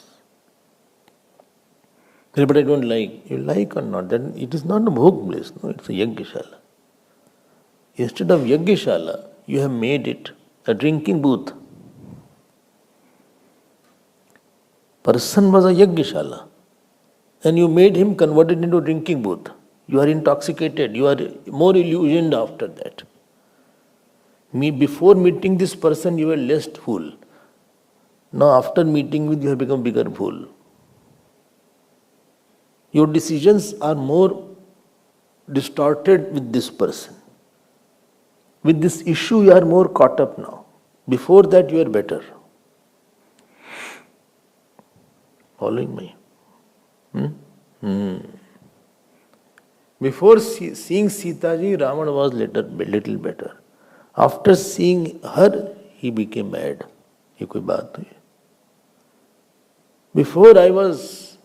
But I don't like. You like or not? Then it is not a bhog place. No, it's a yagnashala. Instead of yagnashala, you have made it a drinking booth. Person was a yagnashala, and you made him converted into a drinking booth. You are intoxicated. You are more illusioned after that. Before meeting this person, you were less fool. Now, after meeting with, you have become bigger fool. Your decisions are more distorted with this person. With this issue, you are more caught up now. Before that, you were better. Following me? Before seeing Sita ji, Ravana was little better. After seeing her, he became mad. ये कोई बात हुई? Before I was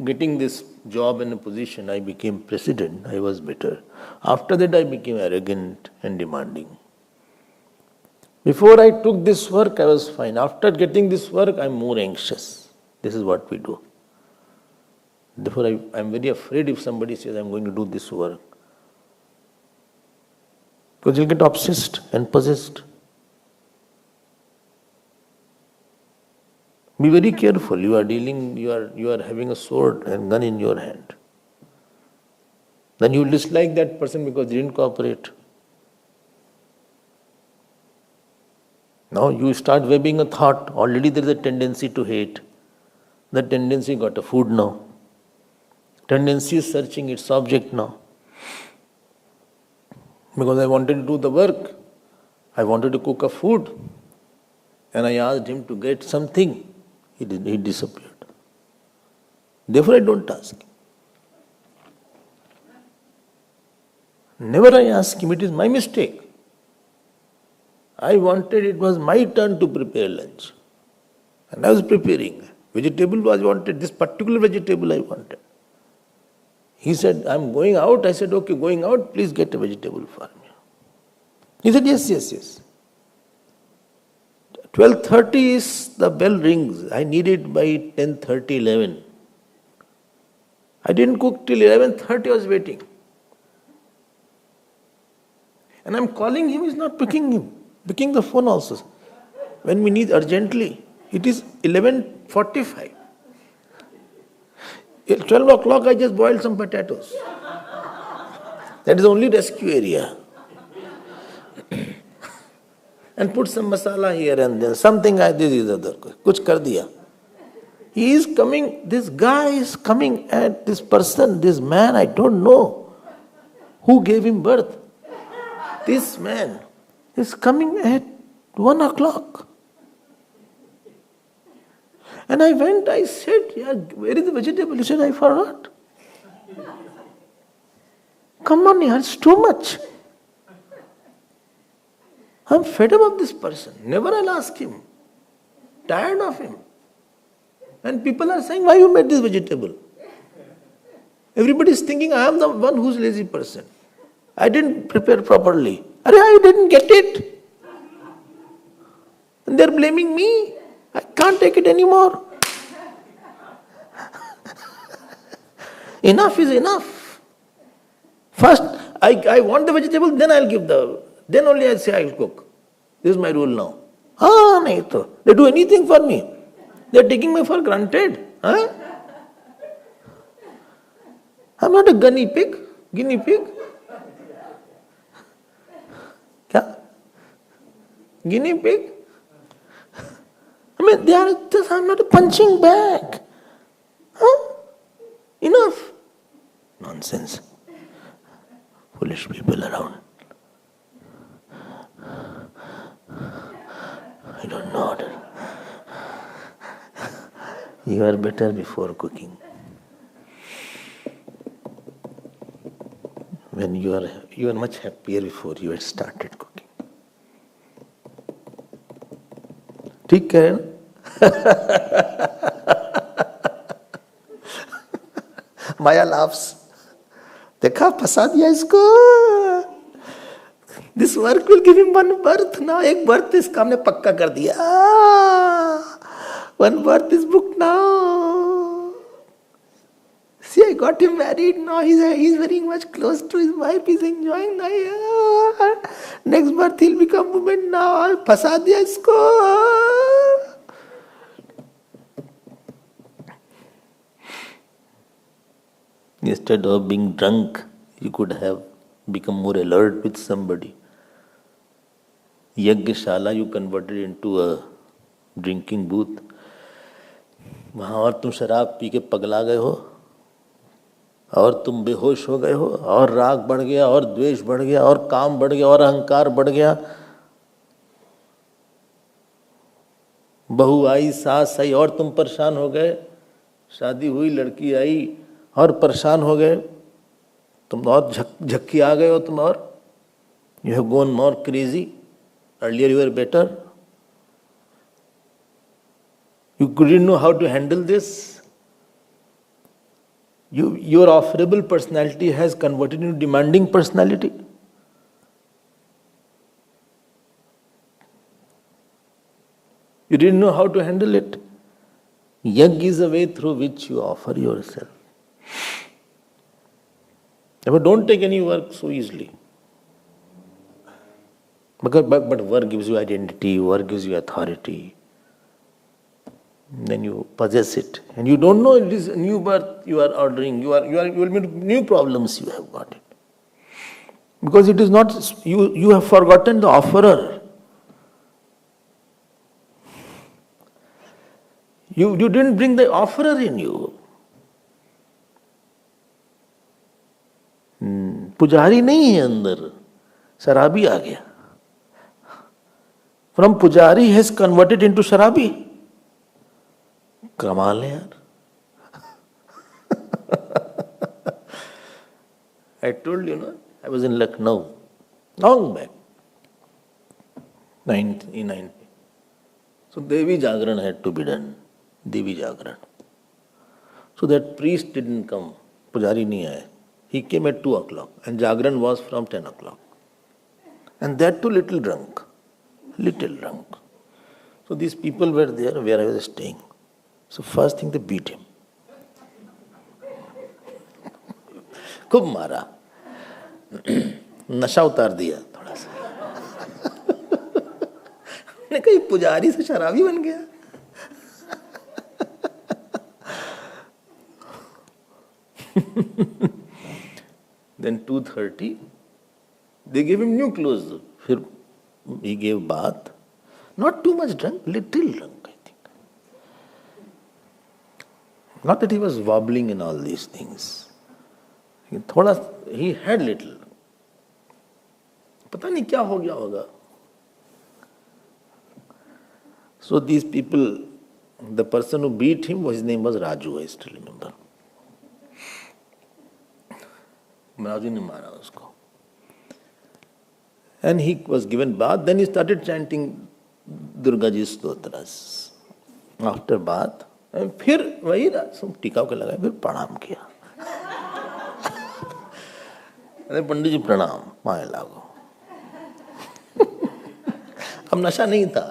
getting this job and a position, I became president, I was better. After that, I became arrogant and demanding. Before I took this work, I was fine. After getting this work, I am more anxious. This is what we do. Therefore, I am very afraid if somebody says, I am going to do this work. Because you will get obsessed and possessed. Be very careful. You are having a sword and gun in your hand. Then you dislike that person because they didn't cooperate. Now you start webbing a thought. Already there is a tendency to hate. That tendency got a food now. Tendency is searching its object now. Because I wanted to do the work. I wanted to cook a food. And I asked him to get something. He disappeared. Therefore I don't ask him. Never I ask him, it is my mistake. It was my turn to prepare lunch. And I was preparing. Vegetable was wanted, this particular vegetable I wanted. He said, I am going out. I said, okay, going out, please get a vegetable for me. He said, yes. 12:30 is the bell rings. I need it by 10:30, 11. I didn't cook till 11:30, I was waiting. And I'm calling him, he's not picking the phone also. When we need urgently, it is 11:45. At 12 o'clock, I just boiled some potatoes. That is the only rescue area. And put some masala here and there. Something I did is other. Kuch kar diya. He is coming, this guy is coming at this person, this man, I don't know who gave him birth. This man is coming at 1 o'clock. And I went, I said, yeah, where is the vegetable? He said, I forgot. Come on, yaar, it's too much. I'm fed up of this person. Never I'll ask him. Tired of him. And people are saying, why you made this vegetable? Everybody is thinking I am the one who's lazy person. I didn't prepare properly. I didn't get it. And they're blaming me. I can't take it anymore. Enough is enough. First, I want the vegetable, then I'll give then only I'll say I'll cook. This is my rule now. Nahi to. They do anything for me. They're taking me for granted. Huh? I'm not a guinea pig. Guinea pig? Kya? Guinea pig? I'm not a punching bag. Huh? Enough. Nonsense. Foolish people around. I don't know. You are better before cooking. When you are much happier before you had started cooking. ठीक है ना? Maya laughs. देखा फंसा दिया इसको. This work will give him one birth now. एक birth इसका हमने पक्का कर दिया. One birth is booked now. See, I got him married now. He's very much close to his wife. He's enjoying now. Next birth he'll become woman now. फंसा दिया इसको. Instead of being drunk, you could have become more alert with somebody. Yagnashala you converted into a drinking booth. वहाँ और तुम शराब P के पगला गए हो और तुम बेहोश हो गए हो और राग बढ़ गया और द्वेष बढ़ गया और काम बढ़ गया और अहंकार बढ़ गया. बहू आई, सास आई और तुम परेशान हो गए. शादी हुई, लड़की आई और परेशान हो गए. तुम और झक्की आ गए हो तुम और. You have gone more crazy. Earlier you were better. You couldn't know how to handle this. Your offerable personality has converted into demanding personality. You didn't know how to handle it. Yagna is a way through which you offer yourself. But don't take any work so easily. But work gives you identity, work gives you authority. Then you possess it. And you don't know it is a new birth you are ordering. You will meet new problems you have got it. Because it is not, you have forgotten the offerer. You didn't bring the offerer in you. पुजारी नहीं है अंदर, शराबी आ गया. From pujari has converted into sharabi. कमाल है यार. I told you, no? I was in Lucknow long back, 1990. So Devi Jagran had to be done. Devi Jagran. So that priest didn't come. Pujari nahi aaya. He came at 2 o'clock and Jagran was from 10 o'clock. And that too little drunk. Little drunk. So these people were there where I was staying. So first thing they beat him. खूब मारा. नशा उतार दिया थोड़ा सा. मैंने कहा पुजारी से शराबी बन गया. Then 2:30, they gave him new clothes. फिर he gave bath. Not too much drunk, little drunk, I think. Not that he was wobbling in all these things. He had little. पता नहीं क्या हो गया होगा. So these people, the person who beat him, his name was Raju, I still remember. Raju ne mara usko. And he was given bath, then he started chanting Durga ji stotras. After bath, and फिर वही सब टीका के लगाए, फिर प्रणाम किया. अरे पंडित जी प्रणाम, पाए लागो. अब नशा नहीं था.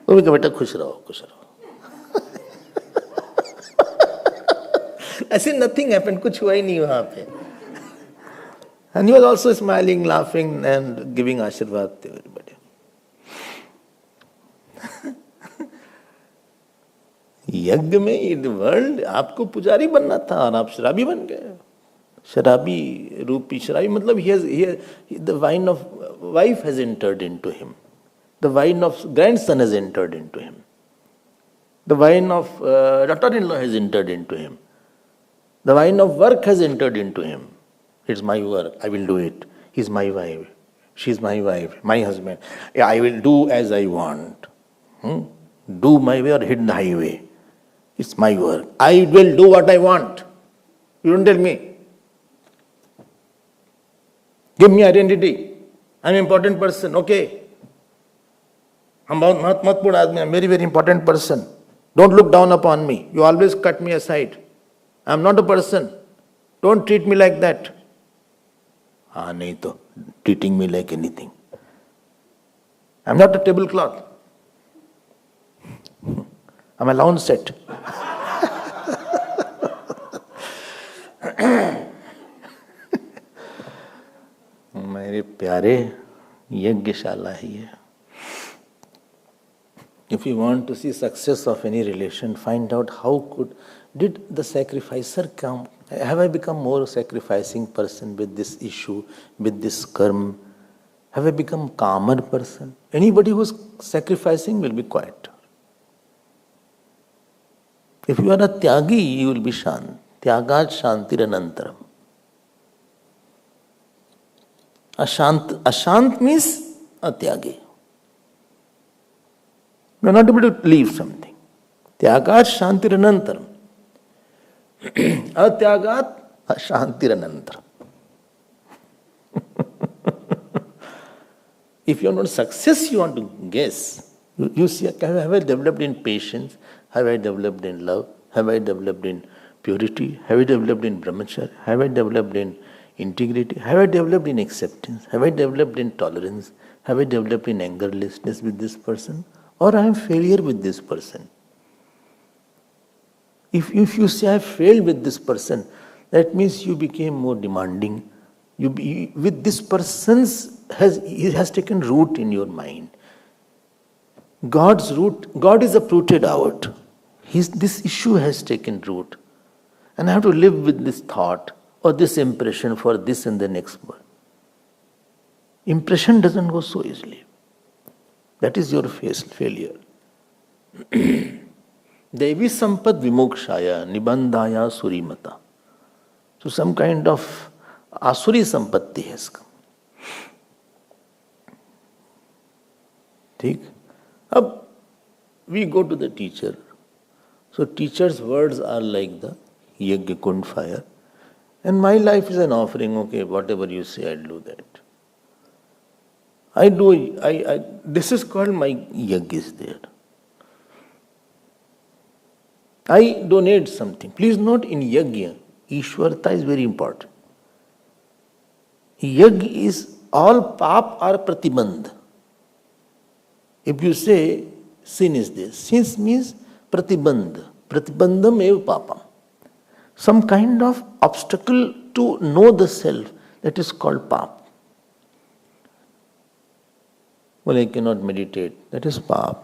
वो भी कहा बेटा खुश रहो, खुश रहो. ऐसे nothing happened, कुछ हुआ ही नहीं वहां पे. And he was also smiling, laughing and giving ashirvad to everybody. यज्ञ में in the world आपको पुजारी बनना था और आप शराबी बन गए. शराबी रूपी शराबी मतलब the wine of wife has entered into him. The wine of grandson has entered into him. The wine of daughter-in-law has entered into him. The wine of work has entered into him. It's my work, I will do it. He's my wife. She's my wife, my husband. Yeah, I will do as I want. Do my way or hit the highway. It's my work. I will do what I want. You don't tell me. Give me identity. I'm an important person. Okay. I'm a very important person. Don't look down upon me. You always cut me aside. I'm not a person. Don't treat me like that. Nahi to. Treating me like anything. I'm not a tablecloth. I'm a lounge set. मेरे प्यारे yagnashala ही है. If you want to see success of any relation, find out did the sacrificer come? Have I become more sacrificing person with this issue, with this karma? Have I become calmer person? Anybody who's sacrificing will be quiet. If you are a tyagi, you will be shant. Tyagat shantiranantaram. Ashant means a tyagi. You are not able to leave something. Tyagat shantiranantaram. Atyagat shantiranantaram. If you are not success, you want to guess. You see, have I developed in patience? Have I developed in love? Have I developed in purity? Have I developed in brahmacharya? Have I developed in integrity? Have I developed in acceptance? Have I developed in tolerance? Have I developed in angerlessness with this person? Or I am failure with this person? If you say I have failed with this person, that means you became more demanding. With this person has taken root in your mind. God is uprooted out. This issue has taken root. And I have to live with this thought or this impression for this and the next one. Impression doesn't go so easily. That is your failure. Devi sampad vimokshaya nibandhaya surimata. So some kind of asuri sampatti has come. ठीक? अब we go to the teacher. So teacher's words are like the yagya kund fire. And my life is an offering. Okay, whatever you say, I'll do that. This is called my yagya is there. I donate something. Please note in yagya, Ishwartaa is very important. Yagya is all pap are pratibandh. If you say sin is this, sin means pratibandh. Pratibandham eva papam. Some kind of obstacle to know the self, that is called pap. Well, I cannot meditate, that is pap.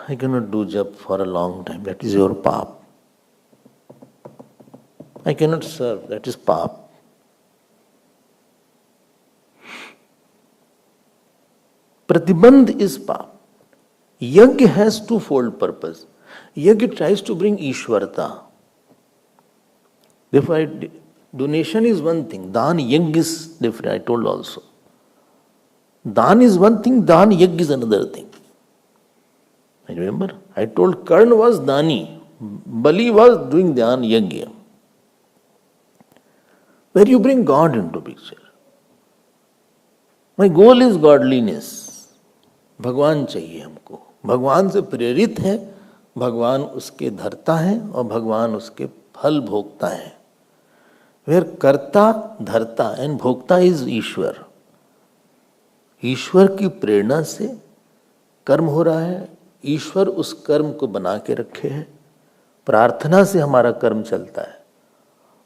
I cannot do jap for a long time, that is your pap. I cannot serve, that is pap. Pratibandh is pap. Yagya has twofold purpose. Yagna tries to bring Ishwartaa. Therefore, donation is one thing. Dan yagna is different, I told also. Dan is one thing, Dan yagna is another thing. I remember, I told Karna was Dani. Bali was doing Dan yagna. Where you bring God into picture. My goal is godliness. भगवान चाहिए हमको. भगवान से प्रेरित है, भगवान उसके धरता है और भगवान उसके फल भोगता है. Where कर्ता, धरता एंड भोक्ता इज ईश्वर. ईश्वर की प्रेरणा से कर्म हो रहा है, ईश्वर उस कर्म को बना के रखे है, प्रार्थना से हमारा कर्म चलता है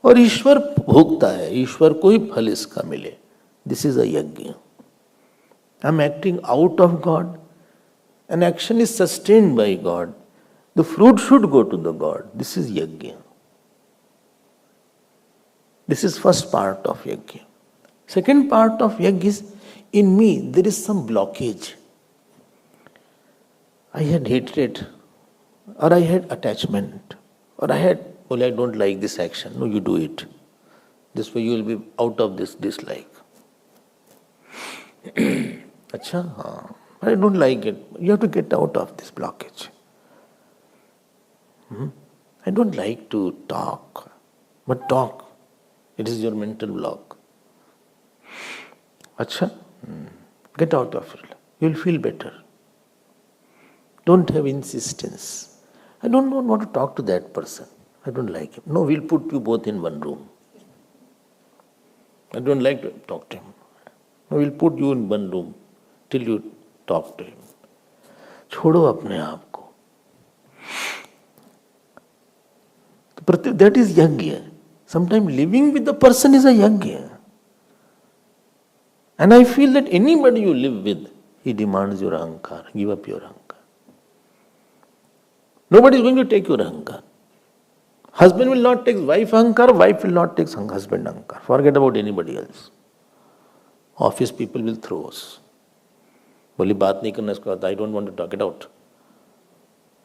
और ईश्वर भोगता है, ईश्वर को ही फल इसका मिले. This is a yagya. I am acting out of God. An action is sustained by God. The fruit should go to the God. This is yagya. This is first part of yagna. Second part of yagna is, in me there is some blockage. I had hatred, or I had attachment, or I don't like this action. No, you do it. This way you will be out of this dislike. Acha, I don't like it. You have to get out of this blockage. I don't like to talk, but talk. It is your mental block. Acha, get out of it. You will feel better. Don't have insistence. I don't know what to talk to that person. I don't like him. No, we'll put you both in one room. I don't like to talk to him. No, we'll put you in one room till you talk to him. छोड़ो अपने आप को. That is yagna. Sometimes living with the person is a yagna. And I feel that anybody you live with, he demands your ahankar. Give up your ahankar. Nobody is going to take your ahankar. Husband will not take wife ahankar, wife will not take husband ahankar. Forget about anybody else. Office people will throw us. बोली बात नहीं करना इसको आता. I don't want to talk it out.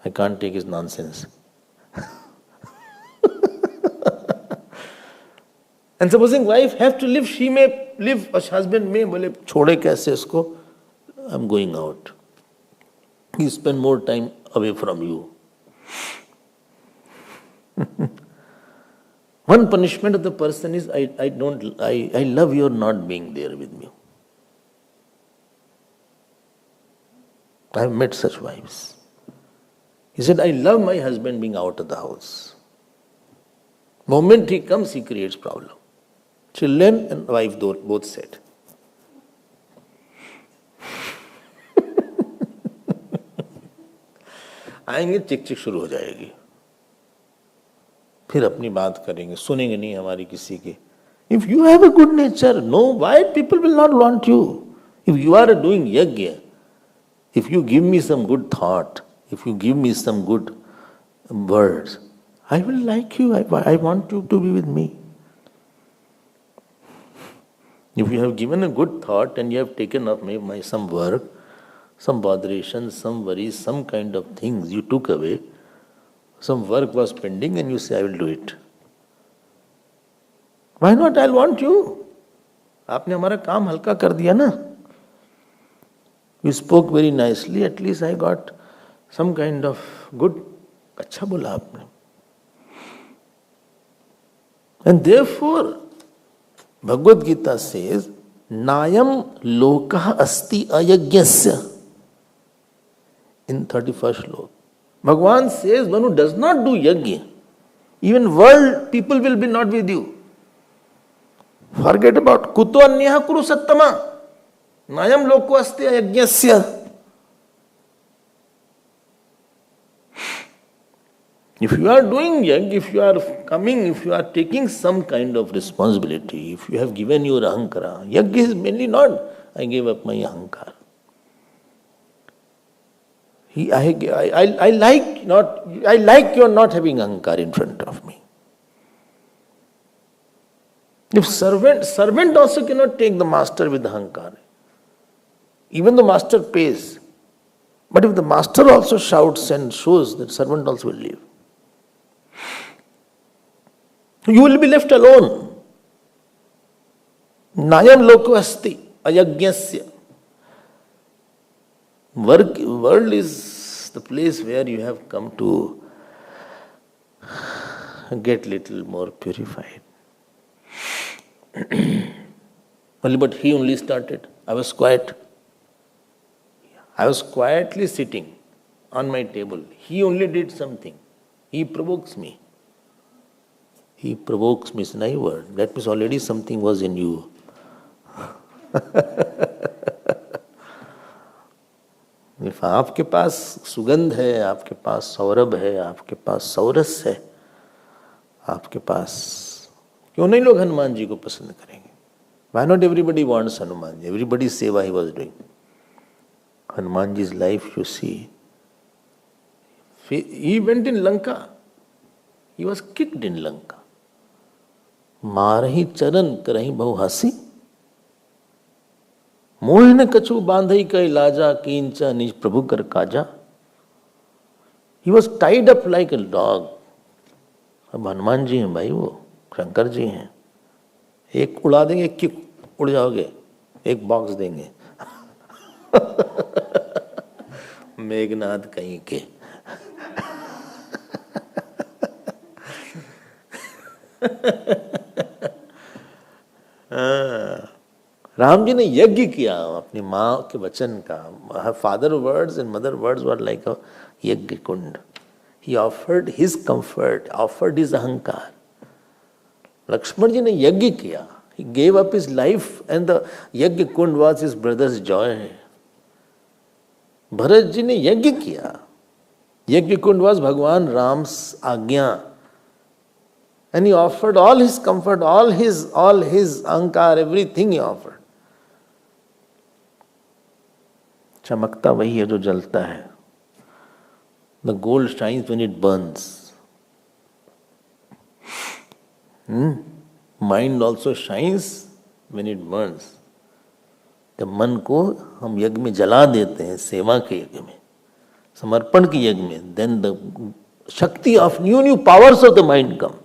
I can't take his nonsense. And supposing wife have to live, she may live, or husband may, बोले छोड़े कैसे इसको, I'm going out. He spend more time away from you. One punishment of the person is, I love your not being there with me. I have met such wives. He said, I love my husband being out of the house. Moment he comes, he creates problem. Children and wife both said. आएंगे चिक चिक शुरू हो जाएगी. फिर अपनी बात करेंगे, सुनेंगे नहीं हमारी किसी की. If you have a good nature, no, why people will not want you? If you are doing yagna, if you give me some good thought, if you give me some good words, I will like you. I want you to be with me. If you have given a good thought and you have taken up my some work, some botheration, some worries, some kind of things you took away, some work was pending and you say, I will do it. Why not? I'll want you. आपने हमारा काम हल्का कर दिया ना. You spoke very nicely. At least I got some kind of good. अच्छा बोला आपने. And therefore, Bhagavad Gita says, Nayam lokah asti ayagyasya. In 31st slok. Bhagavan says, one who does not do yagya, even world people will be not with you. Forget about kuto anyaha kuru sattama. Nayam loko asti ayagyasya. If you are doing yagna, if you are coming, if you are taking some kind of responsibility, if you have given your ahankara, yagna is mainly not, I gave up my ahankara. I like your not having ahankara in front of me. If servant also cannot take the master with ahankara. Even the master pays. But if the master also shouts and shows, the servant also will leave. You will be left alone. Nayam loko asti ayagyasya. World is the place where you have come to get little more purified. But he only started. I was quiet. I was quietly sitting on my table. He only did something. He provokes me. He provokes me is an I word. That means already something was in you. If आपके पास सुगंध है, आपके पास सौरभ है, आपके पास सौरस है, आपके पास क्यों नहीं लोग हनुमान जी को पसंद करेंगे? Why not everybody wants Hanuman? Everybody say why he was doing. Hanuman ji's life, you see, he went in Lanka. He was kicked in Lanka. मारही चरण करही बहु हसी, मोहिन कछु बांधई कई लाजा, कींचा निज प्रभु कर Kaza. He was tied up like a dog. अब हनुमान जी हैं भाई, वो शंकर जी हैं. एक उड़ा देंगे, किक उड़ जाओगे, एक बॉक्स देंगे. मेघनाथ कहीं के. राम जी ने यज्ञ किया अपनी माँ के वचन का. Father words and mother words were like a yagna kund. He offered his comfort, offered his ahankar. Lakshman जी ने यज्ञ किया. He gave up his life and the यज्ञ कुंड was his brother's joy. Bharat ji ने यज्ञ किया. यज्ञ कुंड was भगवान राम्स आज्ञा. And he offered all his comfort, all his ahankar, everything he offered. चमकता वही है जो जलता है. The gold shines when it burns. Mind also shines when it burns. जब मन को हम यज्ञ में जला देते हैं, सेवा के यज्ञ में, समर्पण के यज्ञ में, then the shakti of new powers of the mind come.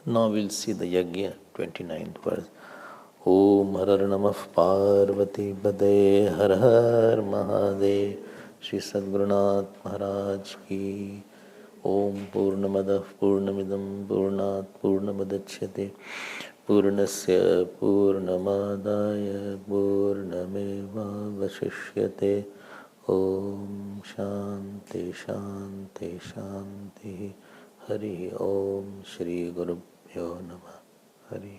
Now we'll see the yajna, 29th verse. Om Har Har Namah Parvati Pade Har Har Mahadev. Shri Sadgurunath Maharaj Ki. Om Purnamadah Purnamidam Purnat Purnamadachyate Purnasya Purnamadaya Purnameva Vashishyate. Om Shanti Shanti Shanti. Hari Om Shri Gurubhyo Namah. Hari.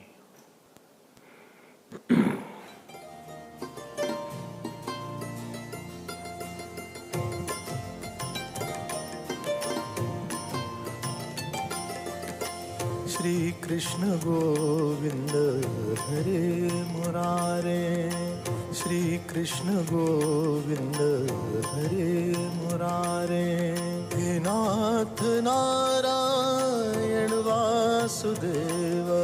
Shri Krishna Govinda Hare Murare. Shri Krishna Govinda Hare Murare. He Nath Narayan Vasudeva.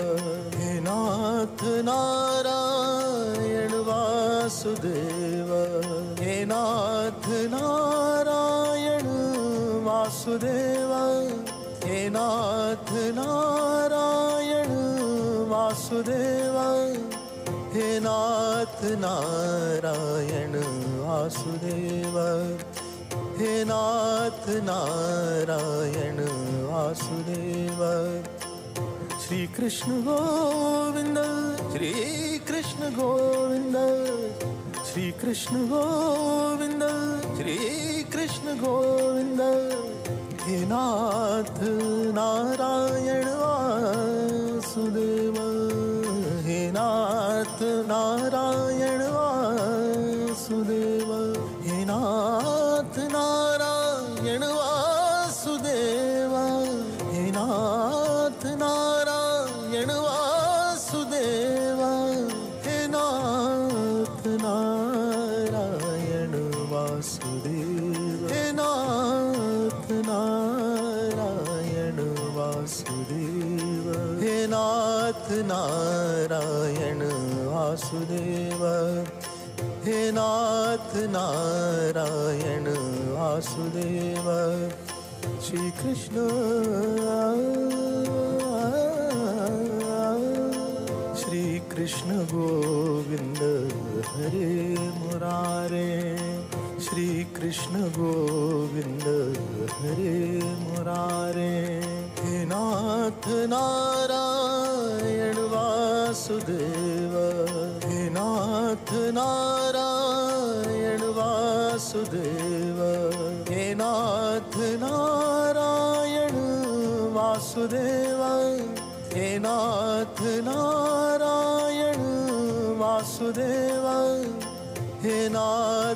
He Nath Narayan Vasudeva. He Nath Narayan Vasudeva. He Nath Narayan Vasudeva. He Nath Narayan Vasudeva. He Nath Narayan Vasudeva. Shri Krishna Govinda, Shri Krishna Govinda, Shri Krishna Govinda, Shri Krishna Govinda. He Nath Narayan Vasudeva. He Nath Narayan Vasudeva. He Nath Narayan Vasudeva. He Nath Narayan Vasudeva. He Nath Narayan Vasudeva. He Nath Narayan Vasudeva. He Nath Narayan Vasudeva. Vasudev, हे नाथ नारायण वासुदेव। श्री कृष्ण श्री कृष्ण गोविंद हरे मुरारे, श्री कृष्ण गोविंद हरे मुरारे। हे नाथ नारायण वासुदेव, हे नाथ नारायण वासुदेव, हे नाथ नारायण वासुदेव, हे नाथ नारायण वासुदेव, हे नाथ